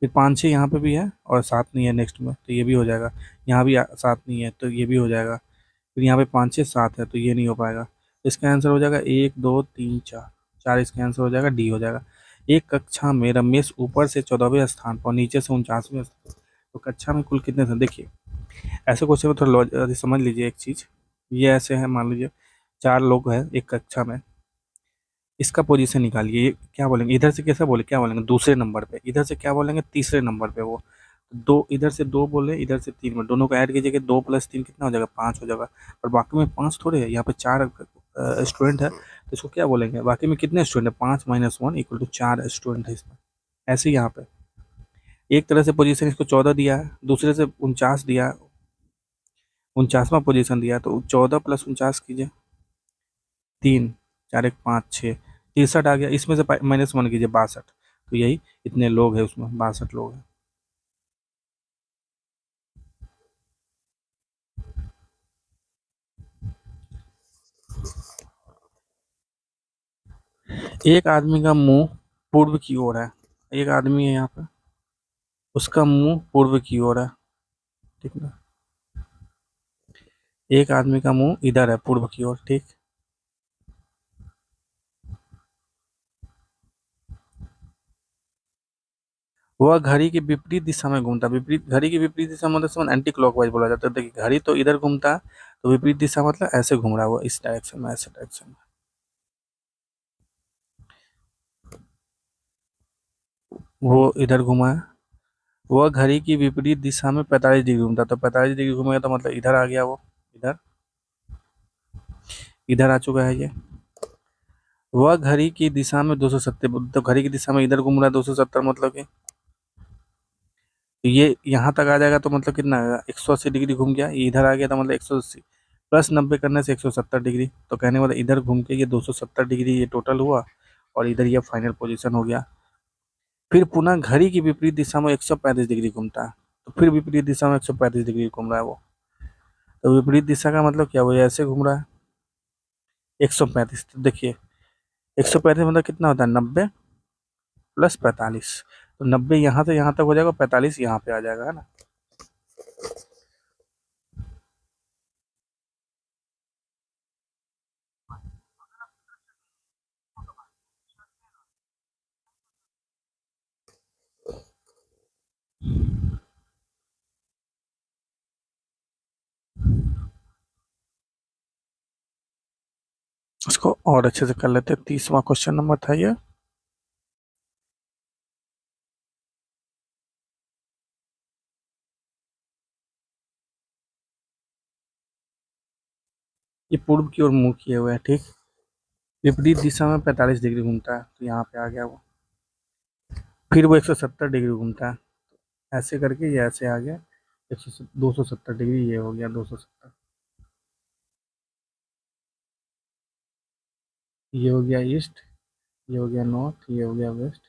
फिर 5 6 यहाँ पे भी है और 7 नहीं है नेक्स्ट में, तो ये भी हो जाएगा। यहाँ भी 7 नहीं है, तो ये भी हो जाएगा। फिर यहाँ पे 5 6 7 है, तो ये नहीं हो पाएगा। इसका आंसर हो जाएगा 1 2 3 4, 4 इसका आंसर हो जाएगा, डी हो जाएगा। एक कक्षा में रमेश ऊपर से 14वें स्थान पर, नीचे से 49वें स्थान, तो कक्षा में कुल कितने थे? देखिए ऐसे क्वेश्चन में थोड़ा समझ लीजिए एक चीज़। ये ऐसे है, मान लीजिए 4 लोग हैं एक कक्षा में, इसका पोजीशन निकालिए। ये क्या बोलेंगे, इधर से कैसा बोले, क्या बोलेंगे दूसरे नंबर पे, इधर से क्या बोलेंगे तीसरे नंबर पे। वो दो, इधर से 2 बोले, इधर से 3 बोले, दोनों को ऐड कीजिएगा, 2 + 3 कितना हो जाएगा, 5 हो जाएगा। और बाकी में 5 थोड़े है, यहाँ पे 4 स्टूडेंट है, तो इसको क्या बोलेंगे, बाकी में कितने स्टूडेंट है, 5 - 1 = 4 स्टूडेंट है इसमें। ऐसे ही यहाँ पे एक तरह से पोजीशन इसको 14 दिया है, दूसरे से 49 दिया है, 49वां पोजीशन दिया है, तो 14 + 49 कीजिए, 3 4 1 5 6, 63 आ गया। इसमें से -1 कीजिए, 62, तो यही इतने लोग हैं उसमें, 62 लोग हैं। एक आदमी का मुंह पूर्व की ओर है, एक आदमी है यहाँ पे, उसका मुंह पूर्व की ओर है, ठीक ना। एक आदमी का मुंह इधर है पूर्व की ओर, ठीक। वह घड़ी की विपरीत दिशा में घूमता, विपरीत, घड़ी की विपरीत दिशा मतलब समझ एंटी क्लॉकवाइज बोला जाता है। देखिए घड़ी तो इधर घूमता है, तो विपरीत दिशा मतलब ऐसे घूम रहा है वो, इस डायरेक्शन में, ऐसे डायरेक्शन में। वो इधर घुमा है। वह घड़ी की विपरीत दिशा में 45 डिग्री घूमता, तो 45 डिग्री घूमेगा तो मतलब इधर आ गया वो, इधर, इधर आ चुका है ये। वह घड़ी की दिशा में 270, तो घड़ी की दिशा में इधर घूम रहा है 270, मतलब कि ये यहाँ तक आ जाएगा, तो मतलब कितना आएगा, 180 डिग्री घूम गया, ये इधर आ गया, तो मतलब 180 + 90 करने से 170 डिग्री, तो कहने वाला इधर घूम के ये 270 डिग्री ये टोटल हुआ, और इधर ये फाइनल पोजीशन हो गया। फिर पुनः घड़ी की विपरीत दिशा में 135 डिग्री घूमता है, तो फिर विपरीत दिशा में 135 डिग्री घूम रहा है वो, तो विपरीत दिशा का मतलब क्या, वो ऐसे घूम रहा है 135, तो देखिए 135 मतलब कितना होता है, 90 + 45, तो 90 यहाँ से यहाँ तक हो जाएगा, 45 यहाँ पे आ जाएगा, है ना। इसको और अच्छे से कर लेते हैं, 30वां क्वेश्चन नंबर था ये। ये पूर्व की ओर मुंह किए हुए है, ठीक। विपरीत दिशा में 45 डिग्री घूमता है, तो यहाँ पे आ गया वो। फिर वो 170 डिग्री घूमता है, ऐसे करके ये ऐसे आ गया, 270 डिग्री ये हो गया 270। ये हो गया ईस्ट, ये हो गया नॉर्थ, ये हो गया वेस्ट।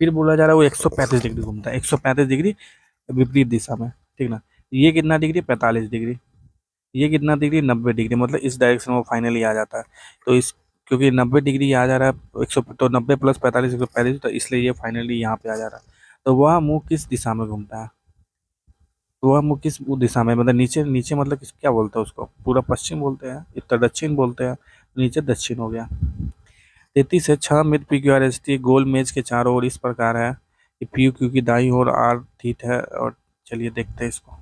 फिर बोला जा रहा है वो 135 डिग्री घूमता है, 135 डिग्री विपरीत दिशा में, ठीक ना। ये कितना डिग्री, 45 डिग्री। ये कितना डिग्री, 90 डिग्री, मतलब इस डायरेक्शन में वो फाइनली आ जाता है। तो इस, क्योंकि 90 डिग्री आ जा रहा है 100, तो 90 + 45 145, तो इसलिए ये फाइनली यहाँ पे आ जा रहा है। तो वह मुंह किस दिशा में घूमता है, तो वह मुंह किस दिशा में, मतलब नीचे, नीचे मतलब किस, क्या बोलते हैं उसको, पूरा पश्चिम बोलते हैं, उत्तर दक्षिण बोलते हैं, नीचे दक्षिण हो गया। 33 है, 6 मिड P Q R S T गोल मेज के चारों ओर इस प्रकार है कि पी क्यू की दाईं ओर आर थीट है, और चलिए देखते हैं इसको।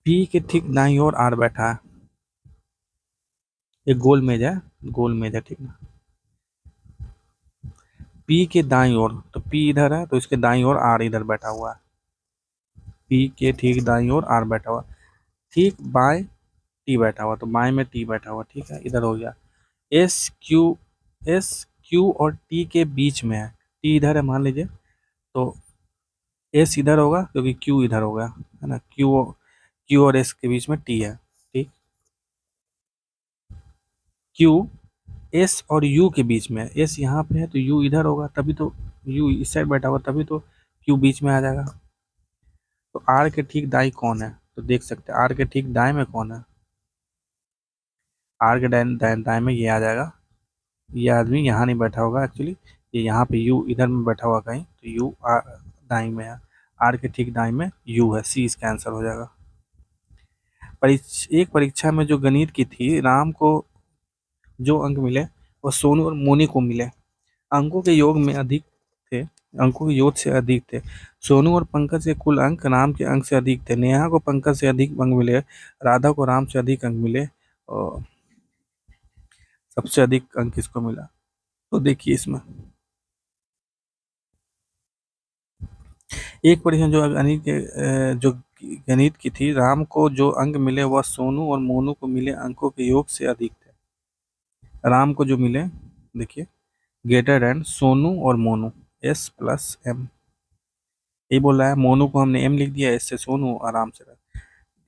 पी के ठीक दाईं ओर आर बैठा है, एक गोल मेज है, गोल मेज है, ठीक ना। पी के दाईं ओर, तो पी इधर है, तो इसके दाईं ओर आर इधर बैठा हुआ है, पी के ठीक दाईं ओर आर बैठा हुआ है। ठीक बाय टी बैठा हुआ, तो बाएं में टी बैठा हुआ, ठीक है, इधर हो गया। एस क्यू, एस क्यू और टी के बीच में है, टी इधर है मान लीजिए, तो एस इधर होगा क्योंकि क्यू इधर होगा, है ना, क्यू और एस के बीच में टी है, ठीक। क्यू एस और यू के बीच में है, एस यहाँ पे है तो यू इधर होगा, तभी तो यू इस साइड बैठा होगा, तभी तो क्यू बीच में आ जाएगा। तो आर के ठीक दाई कौन है, तो देख सकते हैं आर के ठीक दाएं में कौन है। आर के दाएं में ये आ जाएगा, ये आदमी यहाँ नहीं बैठा होगा एक्चुअली, ये यहाँ पे यू इधर में बैठा हुआ कहीं, तो यू दाई में है, आर के ठीक दाई में यू है, सी इसका आंसर हो जाएगा। एक परीक्षा में जो गणित की थी, राम को जो अंक मिले वो सोनू और मोनी को मिले, अंकों के योग में अधिक थे, अंकों के योग से अधिक थे। सोनू और पंकज के कुल अंक राम के अंक से अधिक थे। नेहा को पंकज से अधिक अंक मिले, राधा को राम से अधिक अंक मिले, और सबसे अधिक अंक किसको मिला, तो देखिए इसमें एक परीक्षा जो गणित की थी, राम को जो अंक मिले वह सोनू और मोनू को मिले अंकों के योग से अधिक थे। राम को जो मिले, देखिए, ग्रेटर देन सोनू और मोनू, एस प्लस एम, ये बोल रहा है। मोनू को हमने एम लिख दिया, एस से सोनू, आराम से रहे।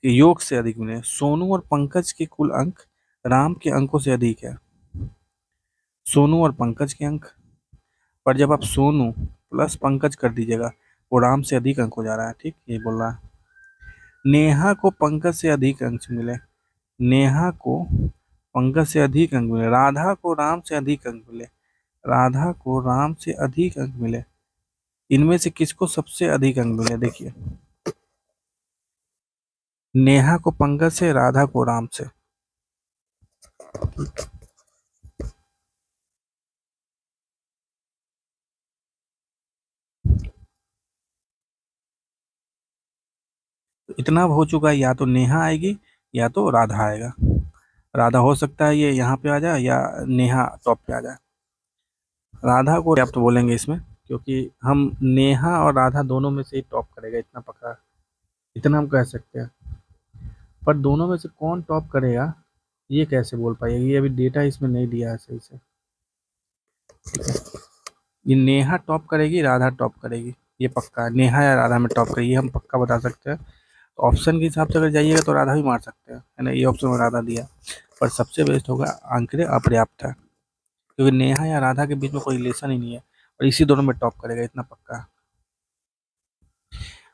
योग से अधिक मिले, सोनू और पंकज के कुल अंक राम के अंकों से अधिक है, सोनू और पंकज के अंक, पर जब आप सोनू प्लस पंकज कर दीजिएगा वो राम से अधिक अंक हो जा रहा है, ठीक, ये बोल रहा है। नेहा को पंकज से अधिक अंक मिले, नेहा को पंकज से अधिक अंक मिले, राधा को राम से अधिक अंक मिले, राधा को राम से अधिक अंक मिले, इनमें से किसको सबसे अधिक अंक मिले, देखिए, नेहा को पंकज से, राधा को राम से। तो इतना हो चुका है, या तो नेहा आएगी या तो राधा आएगा, राधा हो सकता है ये यहाँ पे आ जाए या नेहा टॉप पे आ जाए। राधा को आप तो बोलेंगे इसमें, क्योंकि हम नेहा और राधा दोनों में से ही टॉप करेगा, इतना पक्का, इतना हम कह सकते हैं। पर दोनों में से कौन टॉप करेगा ये कैसे बोल पाएगा, ये अभी डेटा इसमें नहीं दिया है सही से। ये नेहा टॉप करेगी, राधा टॉप करेगी, ये पक्का है, नेहा या राधा में टॉप करेगी, हम पक्का बता सकते हैं। तो ऑप्शन के हिसाब से अगर जाइएगा तो राधा भी मार सकते हैं, है ना, ये ऑप्शन में राधा दिया, पर सबसे बेस्ट होगा आंकड़े अपर्याप्त है, क्योंकि नेहा या राधा के बीच में कोई रिलेशन ही नहीं है, और इसी दोनों में टॉप करेगा, इतना पक्का है।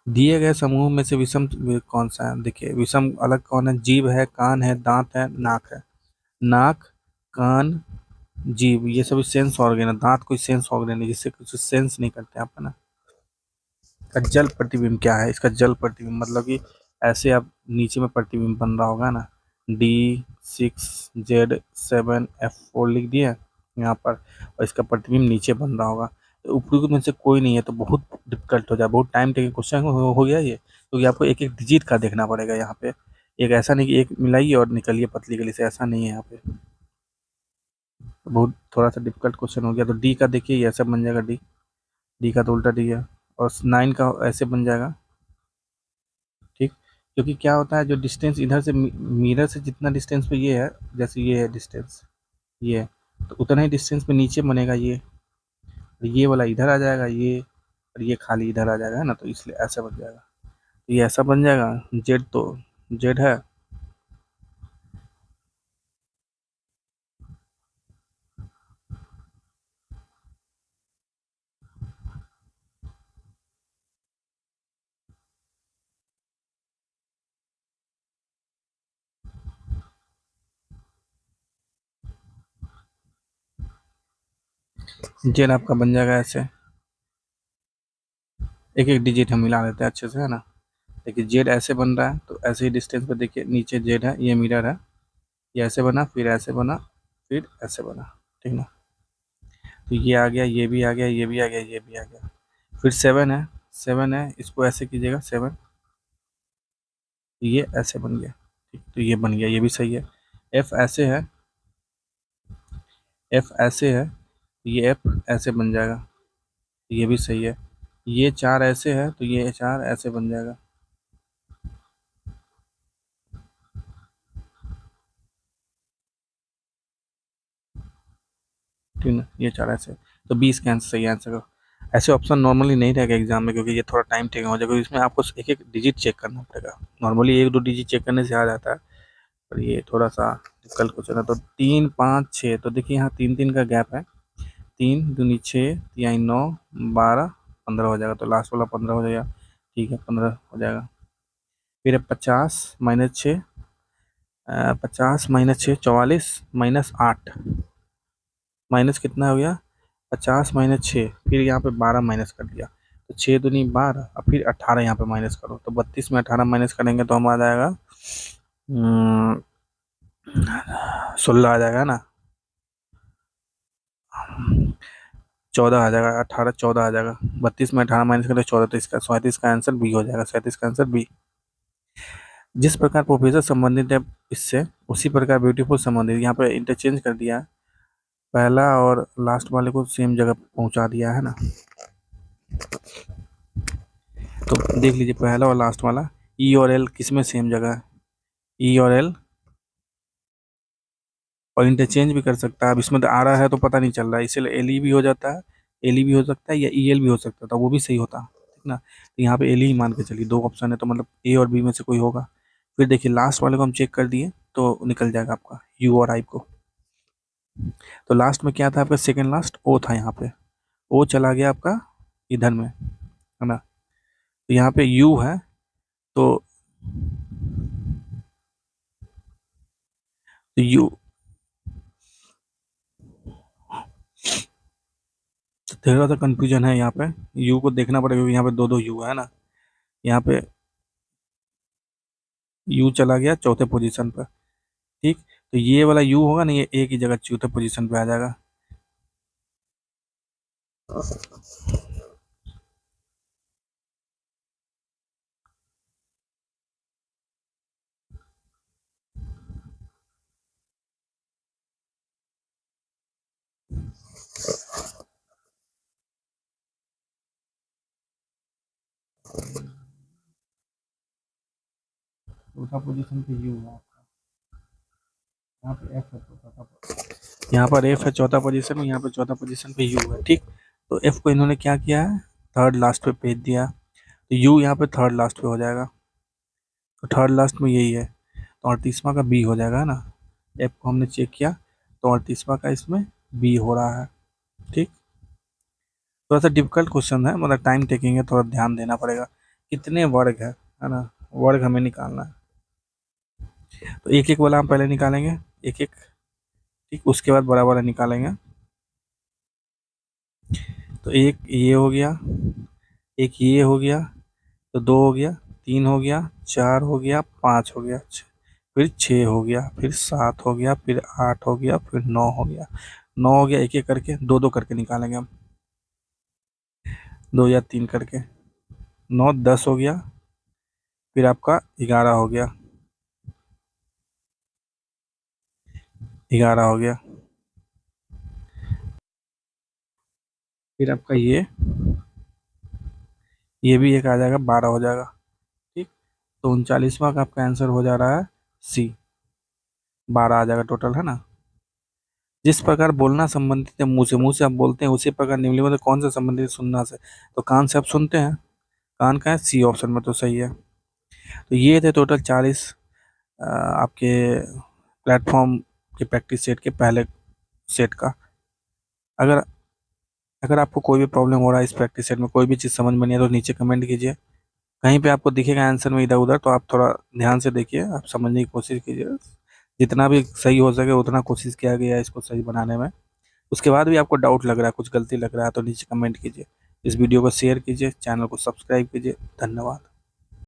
दिए गए समूह में से विषम कौन सा है, देखिए विषम अलग कौन है, जीभ है, कान है, दांत है, नाक है। नाक, कान, जीभ, ये सभी सेंस ऑर्गन है, दांत कोई सेंस ऑर्गन नहीं, जिससे कुछ सेंस नहीं करते आप, है ना। का जल प्रतिबिंब क्या है, इसका जल प्रतिबिंब मतलब कि ऐसे आप नीचे में प्रतिबिंब बन रहा होगा ना, D6Z7F4 लिख दिया यहाँ पर, और इसका प्रतिबिंब नीचे बन रहा होगा, तो ऊपरी में से कोई नहीं है, तो बहुत डिफिकल्ट हो जाए, बहुत टाइम टेकिंग क्वेश्चन हो गया ये, क्योंकि आपको एक एक डिजिट का देखना पड़ेगा यहाँ पे, एक ऐसा नहीं कि एक मिलाइए और निकलिए पतली गली से, ऐसा नहीं है यहाँ पे, तो बहुत थोड़ा सा डिफिकल्ट क्वेश्चन हो गया। तो डी का देखिए ये ऐसा बन जाएगा, डी, डी का तो उल्टा डी है, और 9 का ऐसे बन जाएगा, ठीक। क्योंकि क्या होता है, जो डिस्टेंस इधर से मिरर से जितना डिस्टेंस पे ये है, जैसे ये है डिस्टेंस, ये है, तो उतना ही डिस्टेंस पे नीचे बनेगा ये, और ये वाला इधर आ जाएगा ये, और ये खाली इधर आ जाएगा, है ना, तो इसलिए ऐसा बन जाएगा, ये ऐसा बन जाएगा। जेड तो जेड है, जेड आपका बन जाएगा ऐसे, एक एक डिजिट हम मिला लेते हैं अच्छे से, है ना। देखिए जेड ऐसे बन रहा है, तो ऐसे ही डिस्टेंस पे देखिए नीचे जेड है, ये मिरर है, ये ऐसे बना, फिर ऐसे बना, फिर ऐसे बना, ठीक ना। तो ये आ गया, ये भी आ गया, ये भी आ गया, ये भी आ गया, फिर 7 है, 7 है, इसको ऐसे कीजिएगा 7, ये ऐसे बन गया, ठीक, तो ये बन गया, ये भी सही है। एफ ऐसे है, एफ ऐसे है, ये एफ ऐसे बन जाएगा, ये भी सही है। ये 4 ऐसे है, तो ये 4 ऐसे बन जाएगा, ठीक ना, ये 4 ऐसे, तो 20 का आंसर सही आंसर का। ऐसे ऑप्शन नॉर्मली नहीं रहेगा एग्जाम में, क्योंकि ये थोड़ा टाइम टेकिंग हो जाएगा, क्योंकि इसमें आपको एक एक डिजिट चेक करना पड़ेगा। नॉर्मली एक दो डिजिट चेक करने से आ जाता है, पर ये थोड़ा सा कल क्वेश्चन है। तो 3 5 6, तो देखिए यहाँ 3 3 का गैप है, 3 दूनी 6, 3 9, 12, 15 हो जाएगा, तो लास्ट वाला 15 हो जाएगा। ठीक है, 15 हो जाएगा। फिर है 50 - 6, 50 - 6 44, -8, माइनस कितना हो गया, 50 - 6, फिर यहाँ पे 12 माइनस कर दिया, तो 6 दूनी 12, और फिर 18 यहाँ पे माइनस करो, तो 32 में 18 माइनस करेंगे तो हम आ जाएगा 16 आ जाएगा ना, 14 आ जाएगा, 18 14 आ जाएगा, 32 में 18 माइनस करें 14, तो इसका 37 का आंसर बी हो जाएगा, 37 का आंसर बी। जिस प्रकार प्रोफेसर संबंधित है इससे, उसी प्रकार ब्यूटीफुल संबंधित, यहाँ पे इंटरचेंज कर दिया है, पहला और लास्ट वाले को सेम जगह पहुंचा दिया है ना। तो देख लीजिए पहला और लास्ट वाला, ई और एल किस में सेम जगह है, ई और एल, और इंटरचेंज भी कर सकता है। अब इसमें तो आ रहा है तो पता नहीं चल रहा है, इसलिए एल ई भी हो जाता है, एल ई भी हो सकता है, या ई एल भी हो सकता था, वो भी सही होता, ठीक ना। तो यहाँ पे एल ही मान के चलिए, दो ऑप्शन है, तो मतलब ए और बी में से कोई होगा। फिर देखिए लास्ट वाले को हम चेक कर दिए, तो निकल जाएगा आपका यू और आई को। तो लास्ट में क्या था आपका, सेकेंड लास्ट ओ था, यहाँ पे ओ चला गया आपका इधर में, है ना। तो यहाँ पे यू है, तो यू, थोड़ा सा कंफ्यूजन है यहाँ पे, यू को देखना पड़ेगा, क्योंकि यहाँ पे दो दो यू है ना। यहाँ पे यू चला गया चौथे पोजीशन पर, ठीक, तो ये वाला यू होगा ना, ये ए की जगह चौथे पोजीशन पे आ जाएगा। चौथा पोजीशन पे यू है, यहाँ पे एफ है चौथा, यहाँ पर एफ है चौथा पोजीशन में, यहाँ पे चौथा पोजीशन पे यू है, ठीक। तो एफ को इन्होंने क्या किया है, थर्ड लास्ट पे भेज दिया, तो यू यहाँ पे थर्ड लास्ट पे हो जाएगा, तो थर्ड लास्ट में यही है, तो 38वां का बी हो जाएगा ना। एफ को हमने चेक किया, तो 38वां का इसमें बी हो रहा है, ठीक। थोड़ा सा डिफिकल्ट क्वेश्चन है, मतलब टाइम टेकिंग है, थोड़ा ध्यान देना पड़ेगा। कितने वर्ग है ना, वर्ग हमें निकालना है, तो एक एक वाला हम पहले निकालेंगे, एक एक, ठीक, उसके बाद बड़ा वाला निकालेंगे। तो एक ये हो गया, एक ये हो गया, तो दो हो गया, तीन हो गया, चार हो गया, पाँच हो गया, फिर छः हो गया, फिर सात हो गया, फिर आठ हो गया, फिर नौ हो गया, नौ हो गया, एक एक करके दो दो करके निकालेंगे हम, दो या तीन करके, 9 10 हो गया, फिर आपका 11 हो गया, 11 हो गया, फिर आपका ये भी एक आ जाएगा, 12 हो जाएगा, ठीक। तो 39वां का आपका आंसर हो जा रहा है सी, 12 आ जाएगा टोटल, है ना। जिस प्रकार बोलना संबंधित है, मुंह से आप बोलते हैं, उसी प्रकार निम्नलिखित में कौन सा संबंधित सुनना से, तो कान से आप सुनते हैं, कान का है, सी ऑप्शन में तो सही है। तो ये थे टोटल 40 आपके प्लेटफॉर्म के प्रैक्टिस सेट के पहले सेट का। अगर अगर आपको कोई भी प्रॉब्लम हो रहा है इस प्रैक्टिस सेट में, कोई भी चीज़ समझ में नहीं है, तो नीचे कमेंट कीजिए, कहीं पे आपको दिखेगा आंसर में इधर उधर, तो आप थोड़ा ध्यान से देखिए, आप समझने की कोशिश कीजिए, जितना भी सही हो सके उतना कोशिश किया गया है इसको सही बनाने में। उसके बाद भी आपको डाउट लग रहा है, कुछ गलती लग रहा है, तो नीचे कमेंट कीजिए, इस वीडियो को शेयर कीजिए, चैनल को सब्सक्राइब कीजिए। धन्यवाद।